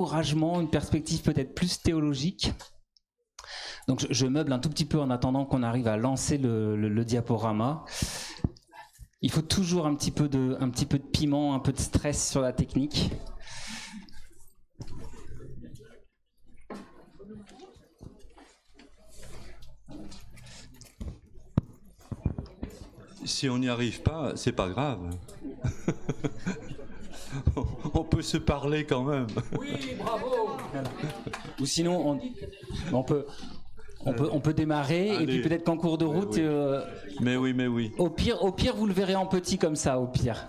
encouragement, une perspective peut-être plus théologique. Donc je meuble un tout petit peu en attendant qu'on arrive à lancer le diaporama. Il faut toujours un petit peu de piment, un peu de stress sur la technique. Si on n'y arrive pas, c'est pas grave. On peut se parler quand même. Oui, bravo. Ou sinon, on peut démarrer. Allez. Et puis peut-être qu'en cours de route. Mais oui. Au pire, vous le verrez en petit comme ça, au pire.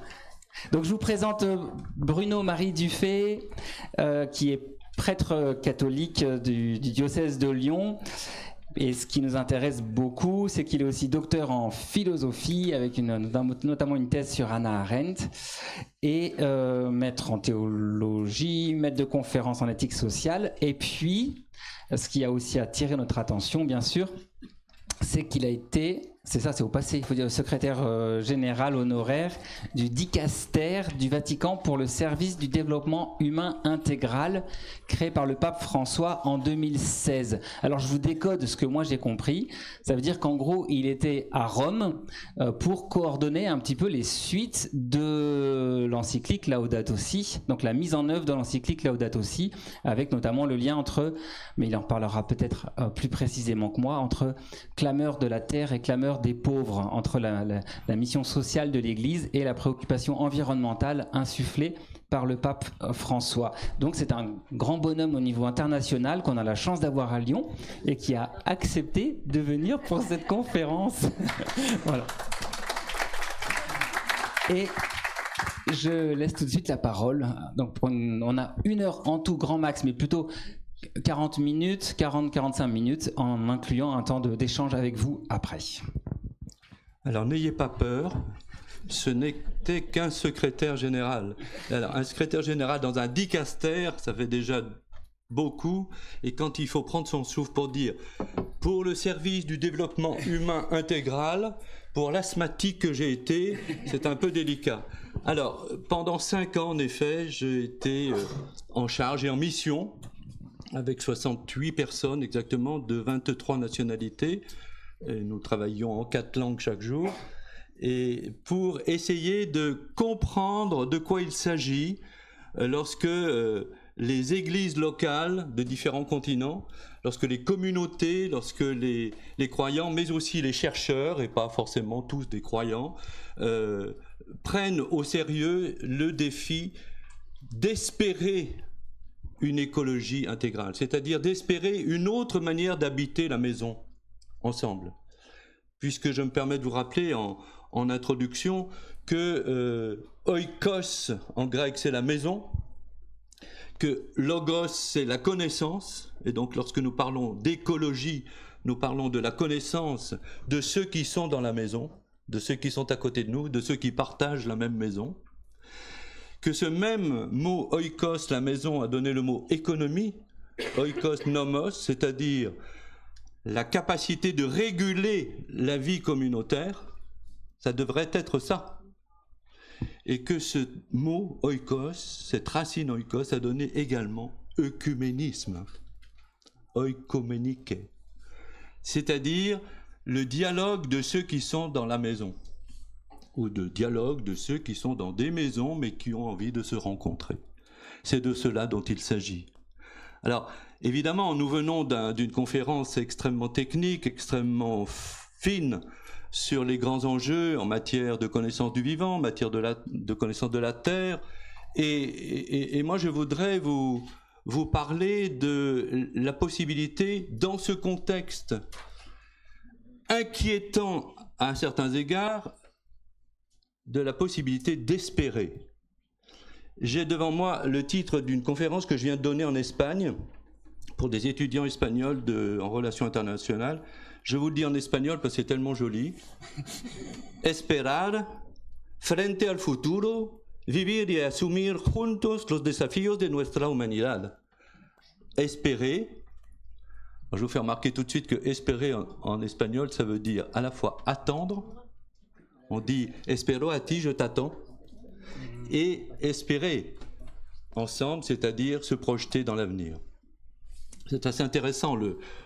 Donc je vous présente Bruno-Marie Dufay, qui est prêtre catholique du diocèse de Lyon. Et ce qui nous intéresse beaucoup, c'est qu'il est aussi docteur en philosophie, avec notamment une thèse sur Hannah Arendt, et maître en théologie, maître de conférences en éthique sociale. Et puis, ce qui a aussi attiré notre attention, bien sûr, c'est qu'il a été, c'est au passé, il faut dire, le secrétaire général honoraire du dicaster du Vatican pour le service du développement humain intégral, créé par le pape François en 2016. Alors je vous décode ce que moi j'ai compris, ça veut dire qu'en gros il était à Rome pour coordonner un petit peu les suites de l'encyclique Laudato Si, donc la mise en œuvre de l'encyclique Laudato Si, avec notamment le lien entre, mais il en parlera peut-être plus précisément que moi, entre clameur de la terre et clameur des pauvres, entre la mission sociale de l'Église et la préoccupation environnementale insufflée par le pape François. Donc c'est un grand bonhomme au niveau international qu'on a la chance d'avoir à Lyon et qui a accepté de venir pour cette conférence. Voilà. Et je laisse tout de suite la parole. Donc on a 1 heure en tout, grand max, mais plutôt 40 minutes, 40-45 minutes, en incluant un temps d'échange avec vous après. Alors n'ayez pas peur, ce n'était qu'un secrétaire général. Alors, un secrétaire général dans un dicaster, ça fait déjà beaucoup, et quand il faut prendre son souffle pour dire « pour le service du développement humain intégral », pour l'asthmatique que j'ai été, c'est un peu délicat. Alors, pendant 5 ans, en effet, j'ai été en charge et en mission, avec 68 personnes exactement, de 23 nationalités. Et nous travaillions en 4 langues chaque jour, et pour essayer de comprendre de quoi il s'agit lorsque les églises locales de différents continents, lorsque les communautés, lorsque les croyants, mais aussi les chercheurs, et pas forcément tous des croyants, prennent au sérieux le défi d'espérer une écologie intégrale, c'est-à-dire d'espérer une autre manière d'habiter la maison ensemble. Puisque je me permets de vous rappeler en introduction que oikos en grec c'est la maison, que logos c'est la connaissance, et donc lorsque nous parlons d'écologie, nous parlons de la connaissance de ceux qui sont dans la maison, de ceux qui sont à côté de nous, de ceux qui partagent la même maison, que ce même mot oikos, la maison, a donné le mot économie, oikos nomos, c'est-à-dire la capacité de réguler la vie communautaire, ça devrait être ça. Et que ce mot oikos, cette racine oikos, a donné également œcuménisme, oikoméniké, c'est-à-dire le dialogue de ceux qui sont dans la maison, ou de dialogue de ceux qui sont dans des maisons mais qui ont envie de se rencontrer. C'est de cela dont il s'agit. Alors, évidemment, nous venons d'une conférence extrêmement technique, extrêmement fine, sur les grands enjeux en matière de connaissance du vivant, en matière de connaissance de la Terre, et moi je voudrais vous parler de la possibilité, dans ce contexte inquiétant à certains égards, de la possibilité d'espérer. J'ai devant moi le titre d'une conférence que je viens de donner en Espagne pour des étudiants espagnols en relations internationales. Je vous le dis en espagnol parce que c'est tellement joli. Esperar, frente al futuro, vivir y asumir juntos los desafíos de nuestra humanidad. Espérer. Je vais vous faire remarquer tout de suite que espérer en espagnol, ça veut dire à la fois attendre. On dit espero a ti, je t'attends. Et espérer. ensemble, c'est-à-dire se projeter dans l'avenir. C'est assez intéressant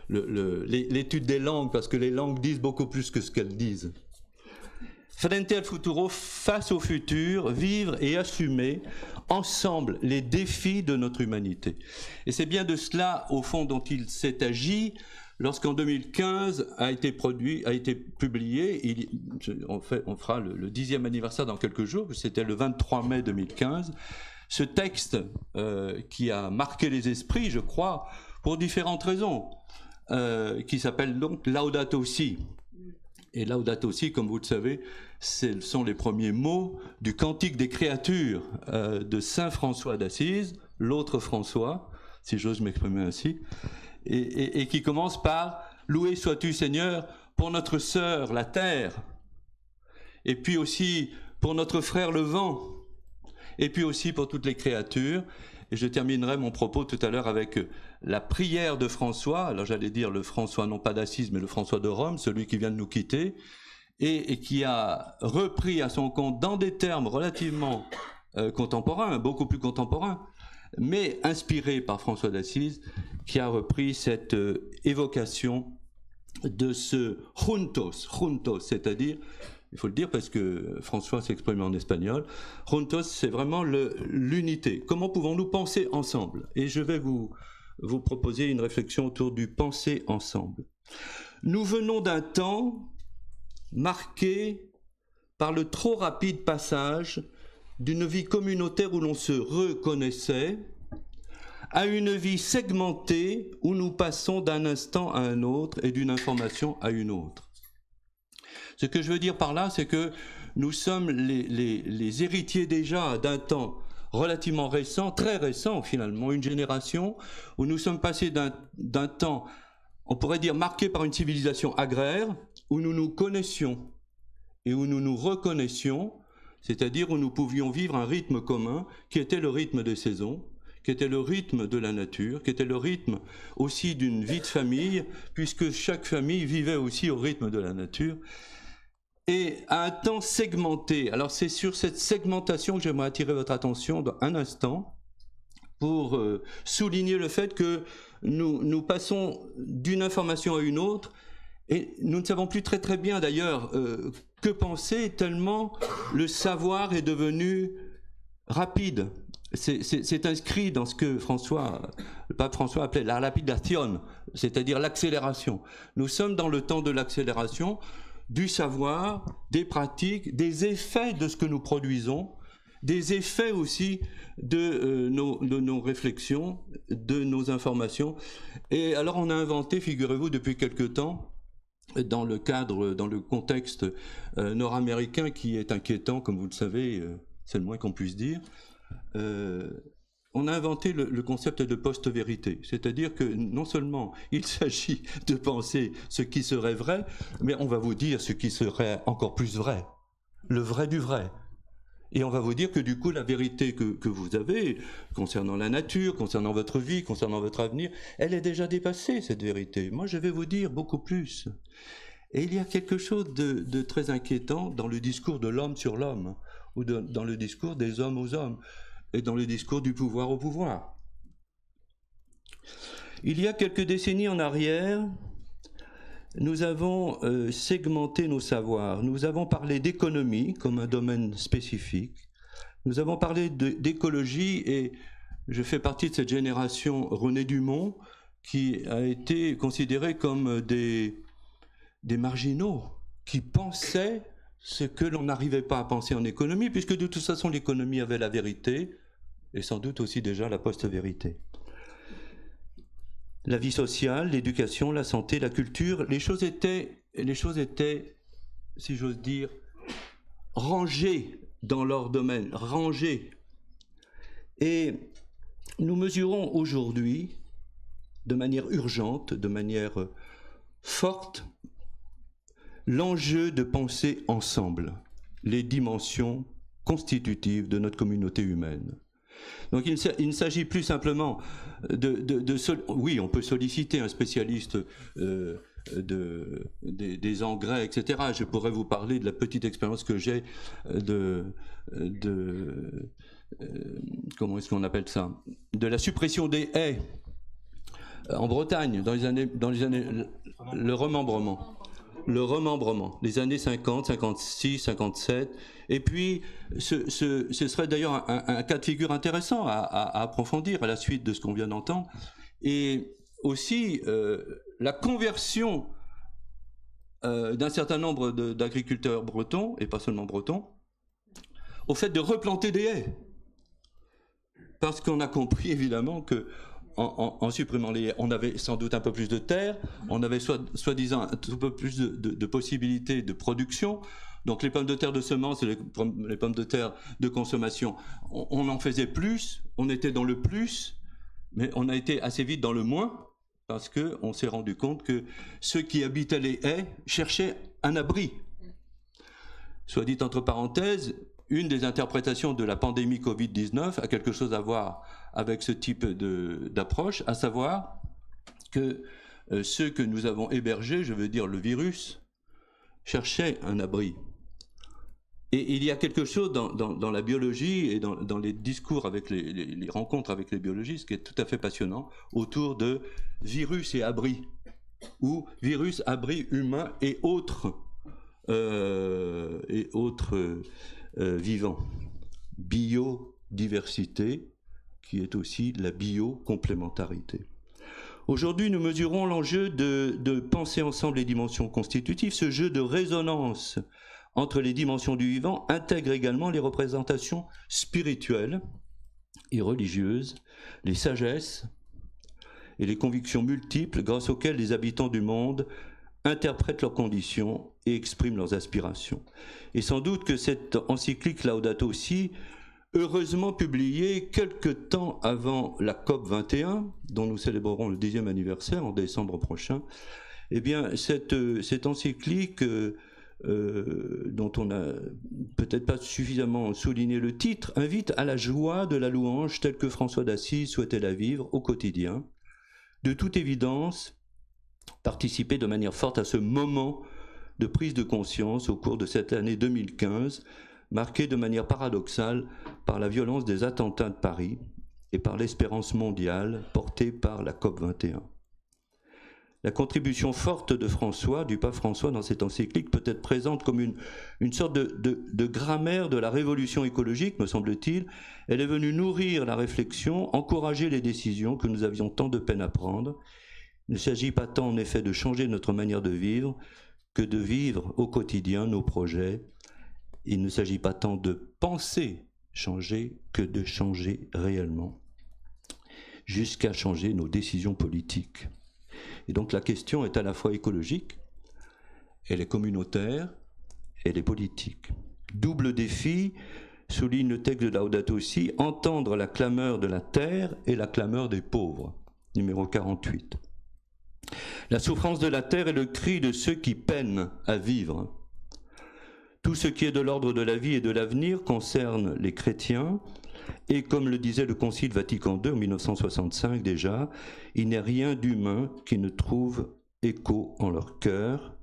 l'étude des langues, parce que les langues disent beaucoup plus que ce qu'elles disent. Frente al futuro, face au futur, vivre et assumer ensemble les défis de notre humanité. Et c'est bien de cela, au fond, dont il s'est agi lorsqu'en 2015 a été publié, on fera le 10e anniversaire dans quelques jours, c'était le 23 mai 2015, ce texte qui a marqué les esprits, je crois, pour différentes raisons, qui s'appelle donc Laudato Si. Et Laudato Si, comme vous le savez, ce sont les premiers mots du Cantique des créatures de Saint François d'Assise, l'autre François, si j'ose m'exprimer ainsi, et qui commence par « Loué sois-tu Seigneur pour notre sœur la terre, et puis aussi pour notre frère le vent, et puis aussi pour toutes les créatures ». Et je terminerai mon propos tout à l'heure avec la prière de François, alors j'allais dire le François non pas d'Assise, mais le François de Rome, celui qui vient de nous quitter, et qui a repris à son compte dans des termes relativement contemporains, beaucoup plus contemporains, mais inspiré par François d'Assise, qui a repris cette évocation de ce juntos, c'est-à-dire, il faut le dire parce que François s'exprime en espagnol, juntos, c'est vraiment l'unité. Comment pouvons-nous penser ensemble? Et je vais vous proposer une réflexion autour du penser ensemble. Nous venons d'un temps marqué par le trop rapide passage d'une vie communautaire où l'on se reconnaissait à une vie segmentée où nous passons d'un instant à un autre et d'une information à une autre. Ce que je veux dire par là, c'est que nous sommes les héritiers déjà d'un temps relativement récent, très récent finalement, une génération où nous sommes passés d'un temps, on pourrait dire, marqué par une civilisation agraire, où nous nous connaissions et où nous nous reconnaissions, c'est-à-dire où nous pouvions vivre un rythme commun qui était le rythme des saisons, qui était le rythme de la nature, qui était le rythme aussi d'une vie de famille, puisque chaque famille vivait aussi au rythme de la nature, et à un temps segmenté. Alors c'est sur cette segmentation que j'aimerais attirer votre attention dans un instant, pour souligner le fait que nous passons d'une information à une autre, et nous ne savons plus très très bien d'ailleurs que penser, tellement le savoir est devenu rapide. C'est inscrit dans ce que le pape François appelait la lapidation, c'est-à-dire l'accélération. Nous sommes dans le temps de l'accélération, du savoir, des pratiques, des effets de ce que nous produisons, des effets aussi de nos réflexions, de nos informations. Et alors on a inventé, figurez-vous, depuis quelque temps, dans le contexte nord-américain qui est inquiétant, comme vous le savez, c'est le moins qu'on puisse dire, on a inventé le concept de post-vérité, c'est-à-dire que non seulement il s'agit de penser ce qui serait vrai, mais on va vous dire ce qui serait encore plus vrai, le vrai du vrai. Et on va vous dire que du coup, la vérité que vous avez concernant la nature, concernant votre vie, concernant votre avenir, elle est déjà dépassée, cette vérité. Moi, je vais vous dire beaucoup plus. Et il y a quelque chose de très inquiétant dans le discours de l'homme sur l'homme, ou dans le discours des hommes aux hommes, et dans le discours du pouvoir au pouvoir. Il y a quelques décennies en arrière, nous avons segmenté nos savoirs. Nous avons parlé d'économie comme un domaine spécifique. Nous avons parlé d'écologie, et je fais partie de cette génération René Dumont qui a été considérée comme des marginaux qui pensaient ce que l'on n'arrivait pas à penser en économie, puisque de toute façon l'économie avait la vérité et sans doute aussi déjà la post-vérité. La vie sociale, l'éducation, la santé, la culture, les choses étaient, si j'ose dire, rangées dans leur domaine, rangées. Et nous mesurons aujourd'hui, de manière urgente, de manière forte, l'enjeu de penser ensemble les dimensions constitutives de notre communauté humaine. Donc il ne s'agit plus simplement oui, on peut solliciter un spécialiste des engrais, etc. Je pourrais vous parler de la petite expérience que j'ai comment est-ce qu'on appelle ça, de la suppression des haies en Bretagne dans les années le remembrement, les années 50, 56, 57. Et puis, ce serait d'ailleurs un cas de figure intéressant à approfondir à la suite de ce qu'on vient d'entendre. Et aussi, la conversion d'un certain nombre d'agriculteurs bretons, et pas seulement bretons, au fait de replanter des haies. Parce qu'on a compris, évidemment, que en supprimant les haies, on avait sans doute un peu plus de terre, on avait soi-disant un tout peu plus de possibilités de production. Donc les pommes de terre de semences et les pommes de terre de consommation, on en faisait plus, on était dans le plus, mais on a été assez vite dans le moins, parce qu'on s'est rendu compte que ceux qui habitaient les haies cherchaient un abri. Soit dit entre parenthèses, une des interprétations de la pandémie Covid-19 a quelque chose à voir avec ce type d'approche, à savoir que ceux que nous avons hébergés, je veux dire le virus, cherchaient un abri. Et il y a quelque chose dans la biologie et dans les discours avec les rencontres avec les biologistes qui est tout à fait passionnant, autour de virus et abri, ou virus, abri humain et autres vivants. Biodiversité, qui est aussi la biocomplémentarité. Aujourd'hui, nous mesurons l'enjeu de penser ensemble les dimensions constitutives. Ce jeu de résonance entre les dimensions du vivant intègre également les représentations spirituelles et religieuses, les sagesses et les convictions multiples grâce auxquelles les habitants du monde interprètent leurs conditions et expriment leurs aspirations. Et sans doute que cette encyclique Laudato Si, heureusement publiée quelque temps avant la COP 21, dont nous célébrerons le 10e anniversaire en décembre prochain, eh bien cette encyclique dont on n'a peut-être pas suffisamment souligné le titre, invite à la joie de la louange telle que François d'Assise souhaitait la vivre au quotidien. De toute évidence, participer de manière forte à ce moment de prise de conscience au cours de cette année 2015, marquée de manière paradoxale par la violence des attentats de Paris et par l'espérance mondiale portée par la COP 21. La contribution forte de François, du pape François, dans cette encyclique peut être présente comme une sorte de grammaire de la révolution écologique, me semble-t-il. Elle est venue nourrir la réflexion, encourager les décisions que nous avions tant de peine à prendre. Il ne s'agit pas tant, en effet, de changer notre manière de vivre que de vivre au quotidien nos projets. Il ne s'agit pas tant de penser changer que de changer réellement, jusqu'à changer nos décisions politiques. Et donc la question est à la fois écologique, elle est communautaire, elle est politique. Double défi, souligne le texte de Laudato Si, entendre la clameur de la terre et la clameur des pauvres, numéro 48. La souffrance de la terre est le cri de ceux qui peinent à vivre. Tout ce qui est de l'ordre de la vie et de l'avenir concerne les chrétiens, et comme le disait le Concile Vatican II en 1965 déjà, il n'est rien d'humain qui ne trouve écho en leur cœur.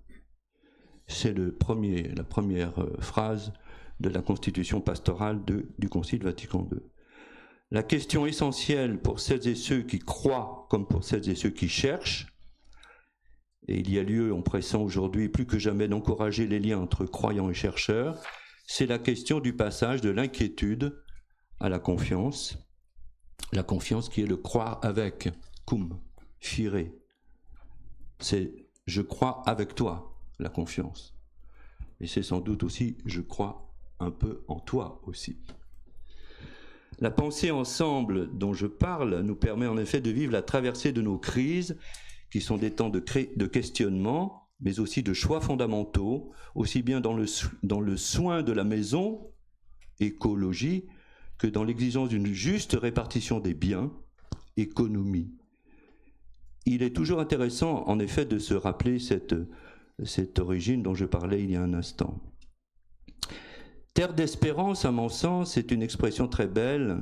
C'est la première phrase de la constitution pastorale du Concile Vatican II. La question essentielle pour celles et ceux qui croient comme pour celles et ceux qui cherchent, et il y a lieu en pressant aujourd'hui plus que jamais d'encourager les liens entre croyants et chercheurs, c'est la question du passage de l'inquiétude à la confiance qui est le croire avec, cum, fire. C'est je crois avec toi, la confiance. Et c'est sans doute aussi je crois un peu en toi aussi. La pensée ensemble dont je parle nous permet en effet de vivre la traversée de nos crises, qui sont des temps de questionnement, mais aussi de choix fondamentaux, aussi bien dans le soin de la maison, écologie, que dans l'exigence d'une juste répartition des biens, économie. Il est toujours intéressant, en effet, de se rappeler cette origine dont je parlais il y a un instant. Terre d'espérance, à mon sens, c'est une expression très belle.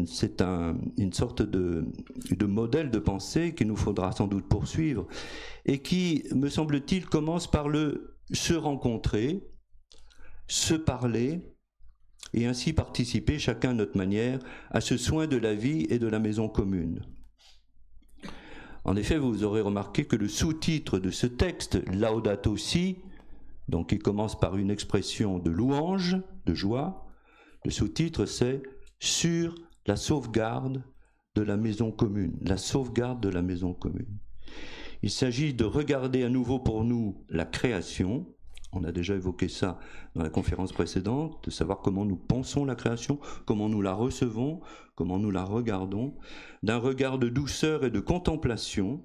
C'est une sorte de modèle de pensée qu'il nous faudra sans doute poursuivre et qui, me semble-t-il, commence par le se rencontrer, se parler et ainsi participer chacun à notre manière à ce soin de la vie et de la maison commune. En effet, vous aurez remarqué que le sous-titre de ce texte, Laudato Si, donc qui commence par une expression de louange, de joie, le sous-titre c'est « Sur la sauvegarde de la maison commune », la sauvegarde de la maison commune. Il s'agit de regarder à nouveau pour nous la création. On a déjà évoqué ça dans la conférence précédente, de savoir comment nous pensons la création, comment nous la recevons, comment nous la regardons, d'un regard de douceur et de contemplation.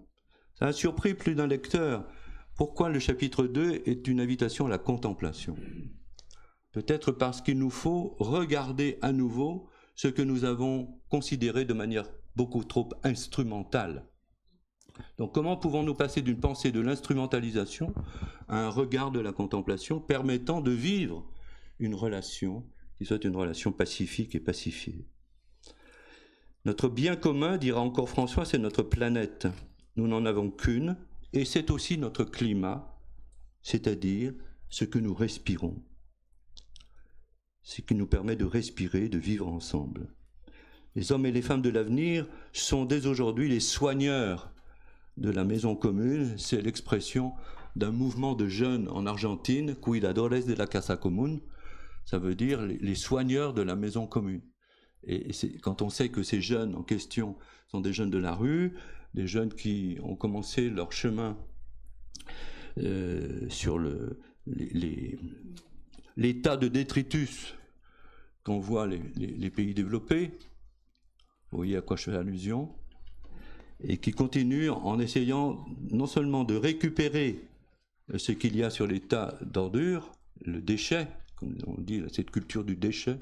Ça a surpris plus d'un lecteur. Pourquoi le chapitre 2 est une invitation à la contemplation? Peut-être parce qu'il nous faut regarder à nouveau ce que nous avons considéré de manière beaucoup trop instrumentale. Donc comment pouvons-nous passer d'une pensée de l'instrumentalisation à un regard de la contemplation permettant de vivre une relation qui soit une relation pacifique et pacifiée? Notre bien commun, dira encore François, c'est notre planète. Nous n'en avons qu'une, et c'est aussi notre climat, c'est-à-dire ce que nous respirons, ce qui nous permet de respirer, de vivre ensemble. Les hommes et les femmes de l'avenir sont dès aujourd'hui les soigneurs de la maison commune. C'est l'expression d'un mouvement de jeunes en Argentine, Cuidadores de la Casa Común, ça veut dire les soigneurs de la maison commune. Et quand on sait que ces jeunes en question sont des jeunes de la rue, des jeunes qui ont commencé leur chemin sur l'état de détritus qu'on voit les pays développés, vous voyez à quoi je fais allusion, et qui continuent en essayant non seulement de récupérer ce qu'il y a sur l'état d'ordure, le déchet, comme on dit, cette culture du déchet,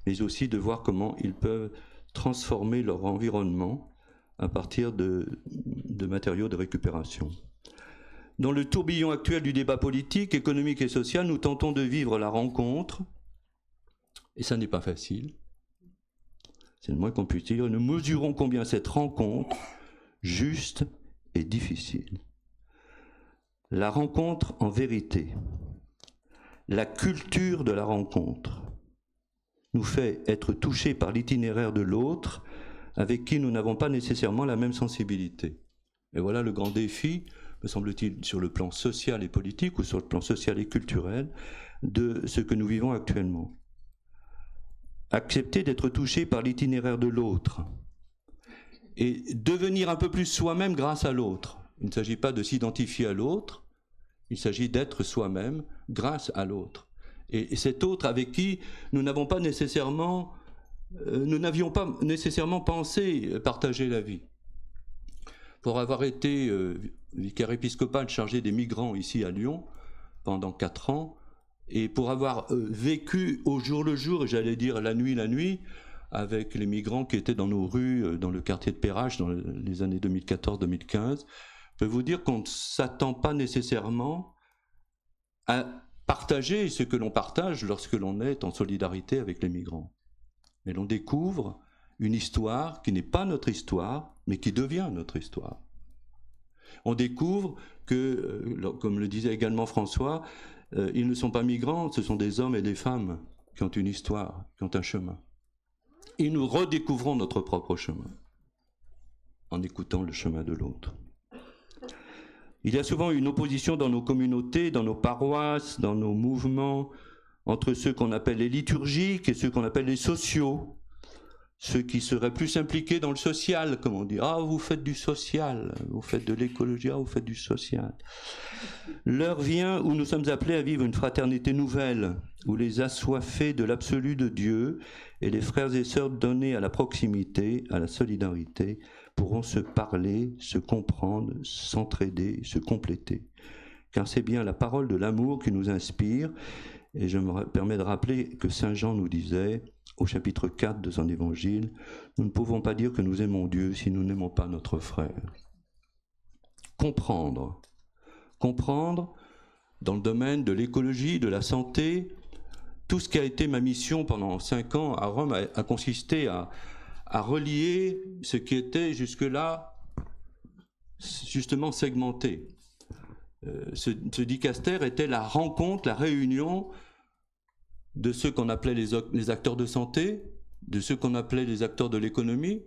mais aussi de voir comment ils peuvent transformer leur environnement à partir de matériaux de récupération. Dans le tourbillon actuel du débat politique, économique et social, nous tentons de vivre la rencontre, et ça n'est pas facile, c'est le moins qu'on puisse dire. Nous mesurons combien cette rencontre, juste et difficile. La rencontre en vérité, la culture de la rencontre, nous fait être touchés par l'itinéraire de l'autre, avec qui nous n'avons pas nécessairement la même sensibilité. Et voilà le grand défi, me semble-t-il, sur le plan social et politique, ou sur le plan social et culturel, de ce que nous vivons actuellement. Accepter d'être touché par l'itinéraire de l'autre, et devenir un peu plus soi-même grâce à l'autre. Il ne s'agit pas de s'identifier à l'autre, il s'agit d'être soi-même grâce à l'autre. Et cet autre avec qui nous n'avions pas nécessairement pensé partager la vie. Pour avoir été vicaire épiscopal chargé des migrants ici à Lyon pendant 4 ans, et pour avoir vécu au jour le jour, et j'allais dire la nuit, avec les migrants qui étaient dans nos rues, dans le quartier de Perrache, dans les années 2014-2015, je peux vous dire qu'on ne s'attend pas nécessairement à partager ce que l'on partage lorsque l'on est en solidarité avec les migrants. Mais l'on découvre une histoire qui n'est pas notre histoire, mais qui devient notre histoire. On découvre que, comme le disait également François, ils ne sont pas migrants, ce sont des hommes et des femmes qui ont une histoire, qui ont un chemin. Et nous redécouvrons notre propre chemin en écoutant le chemin de l'autre. Il y a souvent une opposition dans nos communautés, dans nos paroisses, dans nos mouvements, entre ceux qu'on appelle les liturgiques et ceux qu'on appelle les sociaux, ceux qui seraient plus impliqués dans le social, comme on dit. Ah, vous faites du social, vous faites de l'écologie, ah, vous faites du social. L'heure vient où nous sommes appelés à vivre une fraternité nouvelle, où les assoiffés de l'absolu de Dieu et les frères et sœurs donnés à la proximité, à la solidarité, pourront se parler, se comprendre, s'entraider, se compléter. Car c'est bien la parole de l'amour qui nous inspire, et je me permets de rappeler que Saint Jean nous disait, au chapitre 4 de son évangile, nous ne pouvons pas dire que nous aimons Dieu si nous n'aimons pas notre frère. Comprendre dans le domaine de l'écologie, de la santé, tout ce qui a été ma mission pendant 5 ans à Rome a consisté à relier ce qui était jusque-là justement segmenté. Ce dicaster était la rencontre, la réunion de ceux qu'on appelait les acteurs de santé, de ceux qu'on appelait les acteurs de l'économie,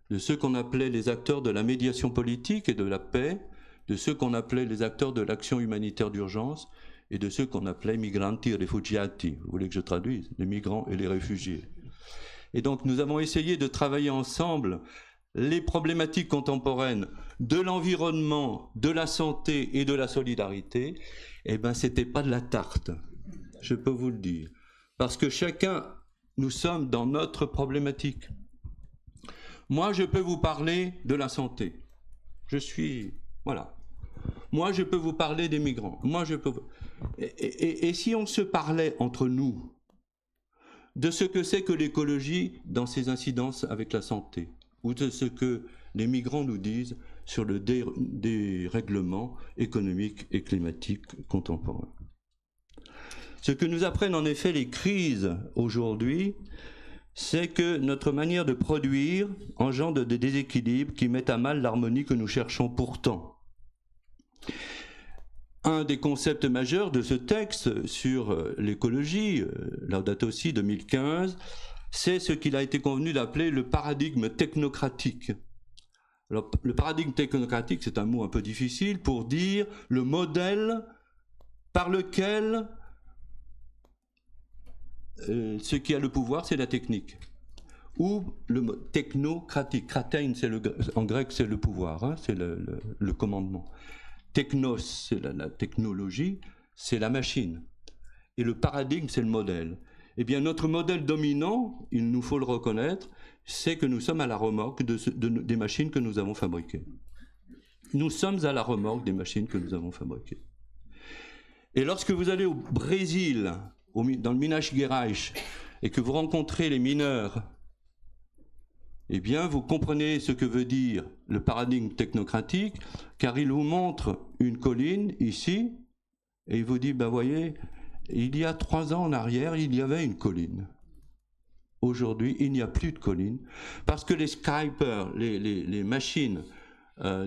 de ceux qu'on appelait les acteurs de la médiation politique et de la paix, de ceux qu'on appelait les acteurs de l'action humanitaire d'urgence et de ceux qu'on appelait migranti e rifugiati. Vous voulez que je traduise? Les migrants et les réfugiés. Et donc nous avons essayé de travailler ensemble les problématiques contemporaines de l'environnement, de la santé et de la solidarité. Eh bien, c'était pas de la tarte, je peux vous le dire. Parce que chacun, nous sommes dans notre problématique. Moi, je peux vous parler de la santé. Voilà. Moi, je peux vous parler des migrants. Moi, je peux... Et si on se parlait entre nous de ce que c'est que l'écologie dans ses incidences avec la santé, ou de ce que les migrants nous disent sur le dérèglement économique et climatique contemporain. Ce que nous apprennent en effet les crises aujourd'hui, c'est que notre manière de produire engendre des déséquilibres qui mettent à mal l'harmonie que nous cherchons pourtant. Un des concepts majeurs de ce texte sur l'écologie, Laudato Si 2015, c'est ce qu'il a été convenu d'appeler le paradigme technocratique. Alors, le paradigme technocratique, c'est un mot un peu difficile pour dire le modèle par lequel ce qui a le pouvoir, c'est la technique. Ou le technocratique. Kratein, en grec, c'est le pouvoir, hein, c'est le commandement. Technos, c'est la technologie, c'est la machine. Et le paradigme, c'est le modèle. Eh bien, notre modèle dominant, il nous faut le reconnaître, c'est que nous sommes à la remorque des machines que nous avons fabriquées. Nous sommes à la remorque des machines que nous avons fabriquées. Et lorsque vous allez au Brésil, dans le Minas Gerais, et que vous rencontrez les mineurs, eh bien, vous comprenez ce que veut dire le paradigme technocratique, car il vous montre une colline ici, et il vous dit, ben voyez, il y a 3 ans en arrière, il y avait une colline. Aujourd'hui, il n'y a plus de colline, parce que les scalpers, les machines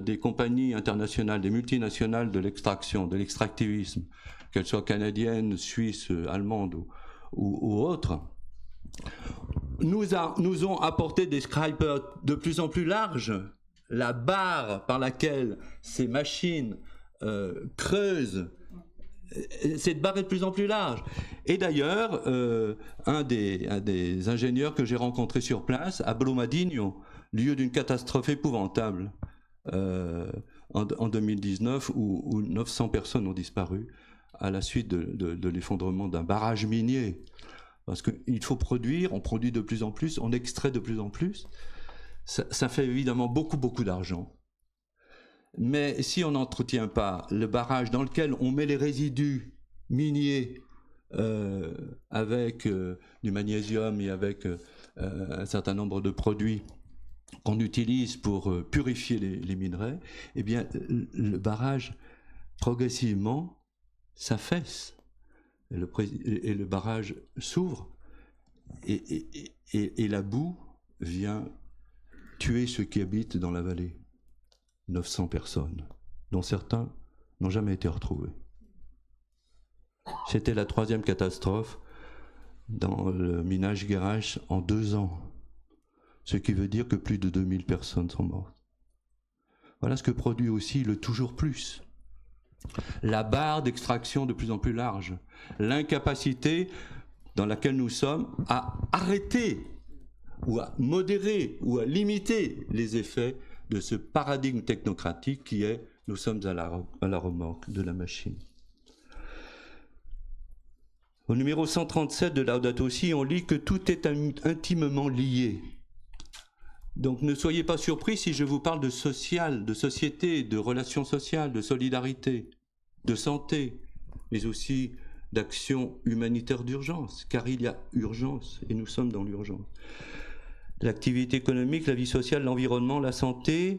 des compagnies internationales, des multinationales de l'extraction, de l'extractivisme, qu'elles soient canadiennes, suisses, allemandes ou autres, nous ont apporté des scalpers de plus en plus larges. La barre par laquelle ces machines creusent, cette barre est de plus en plus large. Et d'ailleurs, un des ingénieurs que j'ai rencontré sur place, à Brumadinho, lieu d'une catastrophe épouvantable, en 2019, où 900 personnes ont disparu à la suite de l'effondrement d'un barrage minier. Parce qu'il faut produire, on produit de plus en plus, on extrait de plus en plus. Ça fait évidemment beaucoup d'argent. Mais si on n'entretient pas le barrage dans lequel on met les résidus miniers avec du magnésium et avec un certain nombre de produits qu'on utilise pour purifier les minerais, eh bien le barrage progressivement s'affaisse. Et le barrage s'ouvre et la boue vient tuer ceux qui habitent dans la vallée. 900 personnes, dont certains n'ont jamais été retrouvés. C'était la 3e catastrophe dans le Minas Gerais en 2 ans, ce qui veut dire que plus de 2000 personnes sont mortes. Voilà ce que produit aussi le toujours plus. La barre d'extraction de plus en plus large, l'incapacité dans laquelle nous sommes à arrêter ou à modérer ou à limiter les effets de ce paradigme technocratique qui est nous sommes à la remorque de la machine. Au numéro 137 de Laudato Si, on lit que tout est intimement lié. Donc ne soyez pas surpris si je vous parle de social, de société, de relations sociales, de solidarité, de santé, mais aussi d'action humanitaire d'urgence, car il y a urgence et nous sommes dans l'urgence. L'activité économique, la vie sociale, l'environnement, la santé,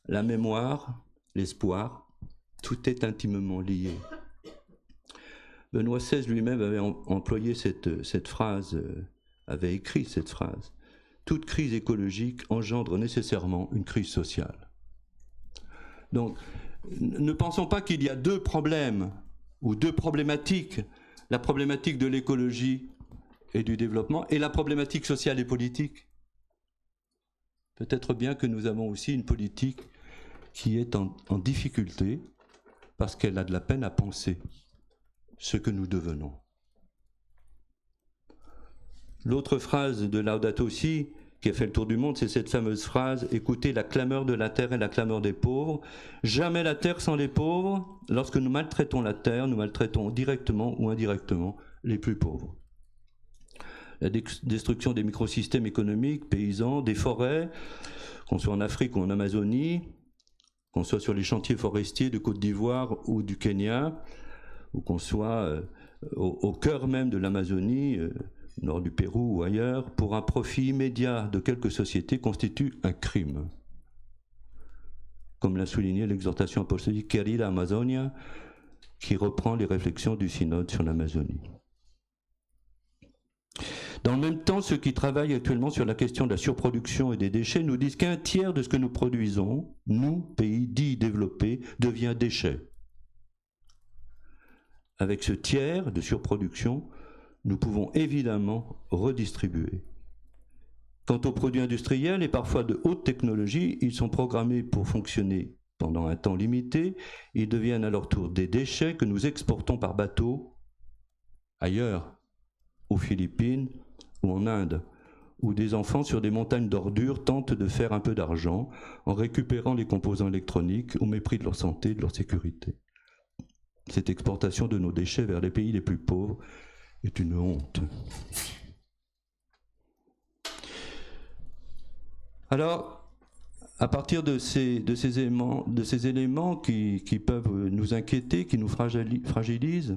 la mémoire, l'espoir, tout est intimement lié. Benoît XVI lui-même avait employé cette phrase, avait écrit cette phrase. Toute crise écologique engendre nécessairement une crise sociale. Donc, ne pensons pas qu'il y a 2 problèmes ou 2 problématiques. La problématique de l'écologie et du développement, et la problématique sociale et politique. Peut-être bien que nous avons aussi une politique qui est en difficulté parce qu'elle a de la peine à penser ce que nous devenons. L'autre phrase de Laudato Si, qui a fait le tour du monde, c'est cette fameuse phrase « Écoutez la clameur de la terre et la clameur des pauvres. Jamais la terre sans les pauvres. Lorsque nous maltraitons la terre, nous maltraitons directement ou indirectement les plus pauvres. » La destruction des microsystèmes économiques, paysans, des forêts, qu'on soit en Afrique ou en Amazonie, qu'on soit sur les chantiers forestiers de Côte d'Ivoire ou du Kenya, ou qu'on soit au cœur même de l'Amazonie, nord du Pérou ou ailleurs, pour un profit immédiat de quelques sociétés constitue un crime. Comme l'a souligné l'exhortation apostolique Querida Amazonia, qui reprend les réflexions du synode sur l'Amazonie. Dans le même temps, ceux qui travaillent actuellement sur la question de la surproduction et des déchets nous disent qu'un tiers de ce que nous produisons, nous, pays dits développés, devient déchet. Avec ce tiers de surproduction, nous pouvons évidemment redistribuer. Quant aux produits industriels et parfois de haute technologie, ils sont programmés pour fonctionner pendant un temps limité. Ils deviennent à leur tour des déchets que nous exportons par bateau ailleurs, aux Philippines ou en Inde, où des enfants sur des montagnes d'ordures tentent de faire un peu d'argent en récupérant les composants électroniques au mépris de leur santé et de leur sécurité. Cette exportation de nos déchets vers les pays les plus pauvres est une honte. Alors, à partir de ces éléments qui peuvent nous inquiéter, qui nous fragilisent,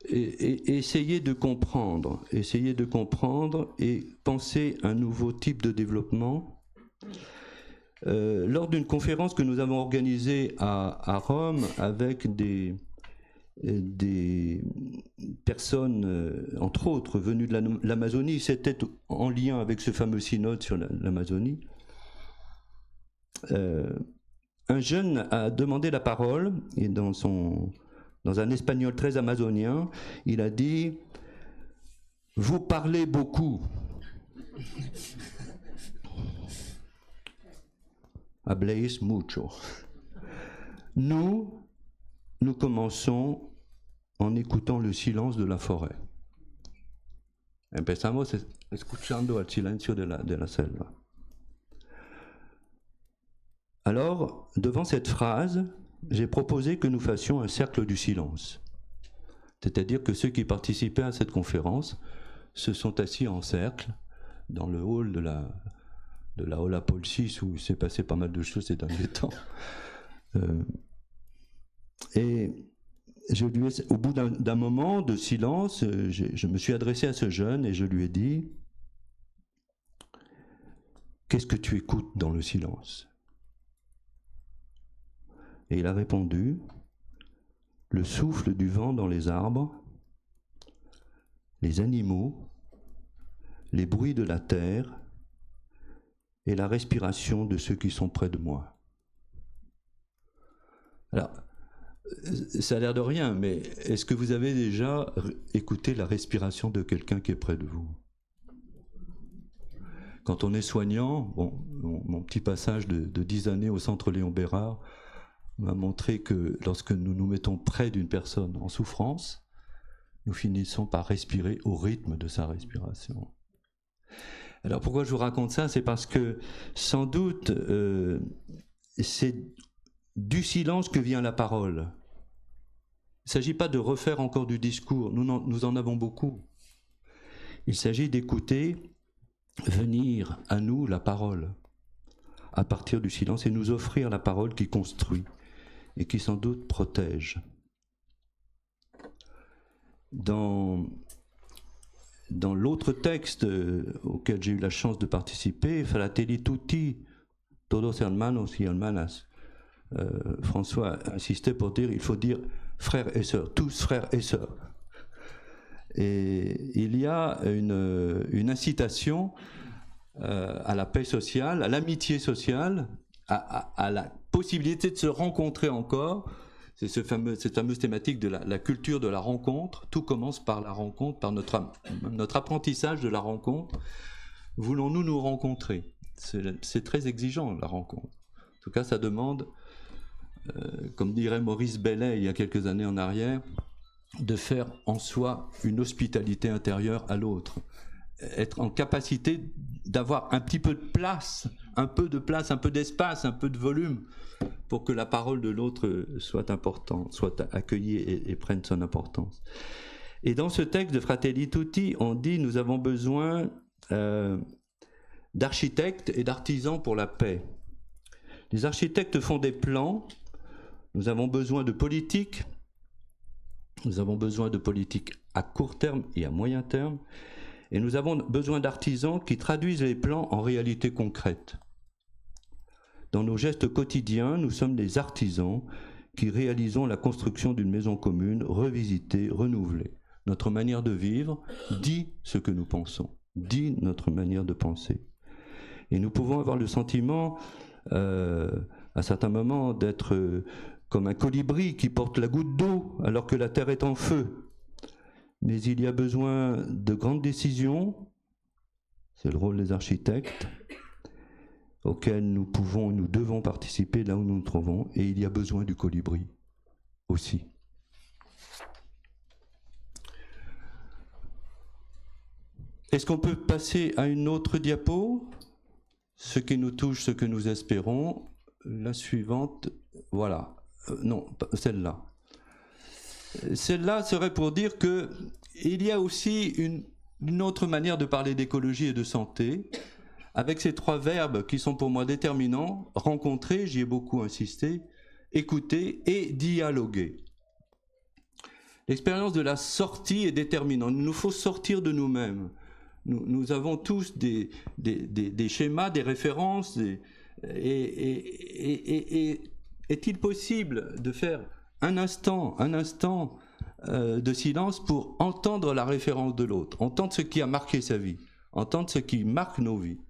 et essayer de comprendre et penser un nouveau type de développement. Lors d'une conférence que nous avons organisée à Rome avec des personnes, entre autres, venues de l'Amazonie, c'était en lien avec ce fameux synode sur l'Amazonie, un jeune a demandé la parole et dans un espagnol très amazonien, il a dit « Vous parlez beaucoup. Habléis mucho. » Nous commençons en écoutant le silence de la forêt. Empezamos escuchando el silencio de la selva. Alors, devant cette phrase, j'ai proposé que nous fassions un cercle du silence. C'est-à-dire que ceux qui participaient à cette conférence se sont assis en cercle dans le hall de la Ola Paul VI, où il s'est passé pas mal de choses ces derniers temps. Et au bout d'un moment de silence, je me suis adressé à ce jeune et je lui ai dit « Qu'est-ce que tu écoutes dans le silence ?» Et il a répondu « Le souffle du vent dans les arbres, les animaux, les bruits de la terre et la respiration de ceux qui sont près de moi. » Alors, ça a l'air de rien, mais est-ce que vous avez déjà écouté la respiration de quelqu'un qui est près de vous? Quand on est soignant, bon, mon petit passage de 10 années au centre Léon Bérard m'a montré que lorsque nous nous mettons près d'une personne en souffrance, nous finissons par respirer au rythme de sa respiration. Alors pourquoi je vous raconte ça? C'est parce que sans doute c'est du silence que vient la parole. Il ne s'agit pas de refaire encore du discours, nous en avons beaucoup. Il s'agit d'écouter venir à nous la parole à partir du silence et nous offrir la parole qui construit et qui sans doute protège. Dans l'autre texte auquel j'ai eu la chance de participer, Fratelli tutti, todos hermanos y hermanas, François insistait pour dire, il faut dire frères et sœurs, tous frères et sœurs. Et il y a une incitation à la paix sociale, à l'amitié sociale, à la possibilité de se rencontrer encore, C'est cette fameuse thématique de la culture de la rencontre. Tout commence par la rencontre, par notre apprentissage de la rencontre. Voulons-nous nous rencontrer? C'est très exigeant, la rencontre. En tout cas, ça demande, comme dirait Maurice Bellet il y a quelques années en arrière, de faire en soi une hospitalité intérieure à l'autre. Être en capacité d'avoir un petit peu de place, un peu d'espace, un peu de volume, pour que la parole de l'autre soit importante, soit accueillie et prenne son importance. Et dans ce texte de Fratelli Tutti, on dit: nous avons besoin d'architectes et d'artisans pour la paix. Les architectes font des plans, nous avons besoin de politique, nous avons besoin de politique à court terme et à moyen terme, et nous avons besoin d'artisans qui traduisent les plans en réalité concrète. Dans nos gestes quotidiens, nous sommes des artisans qui réalisons la construction d'une maison commune, revisitée, renouvelée. Notre manière de vivre dit ce que nous pensons, dit notre manière de penser. Et nous pouvons avoir le sentiment, à certains moments, d'être comme un colibri qui porte la goutte d'eau alors que la terre est en feu. Mais il y a besoin de grandes décisions, c'est le rôle des architectes, auxquelles nous pouvons et nous devons participer là où nous nous trouvons, et il y a besoin du colibri aussi. Est-ce qu'on peut passer à une autre diapo? Ce qui nous touche, ce que nous espérons. La suivante, voilà. Non, celle-là. Celle-là serait pour dire qu'il y a aussi une autre manière de parler d'écologie et de santé, avec ces trois verbes qui sont pour moi déterminants: rencontrer, j'y ai beaucoup insisté, écouter et dialoguer. L'expérience de la sortie est déterminante. Il nous faut sortir de nous-mêmes. Nous avons tous des schémas, des références, est-il possible de faire un instant de silence pour entendre la référence de l'autre, entendre ce qui a marqué sa vie, entendre ce qui marque nos vies?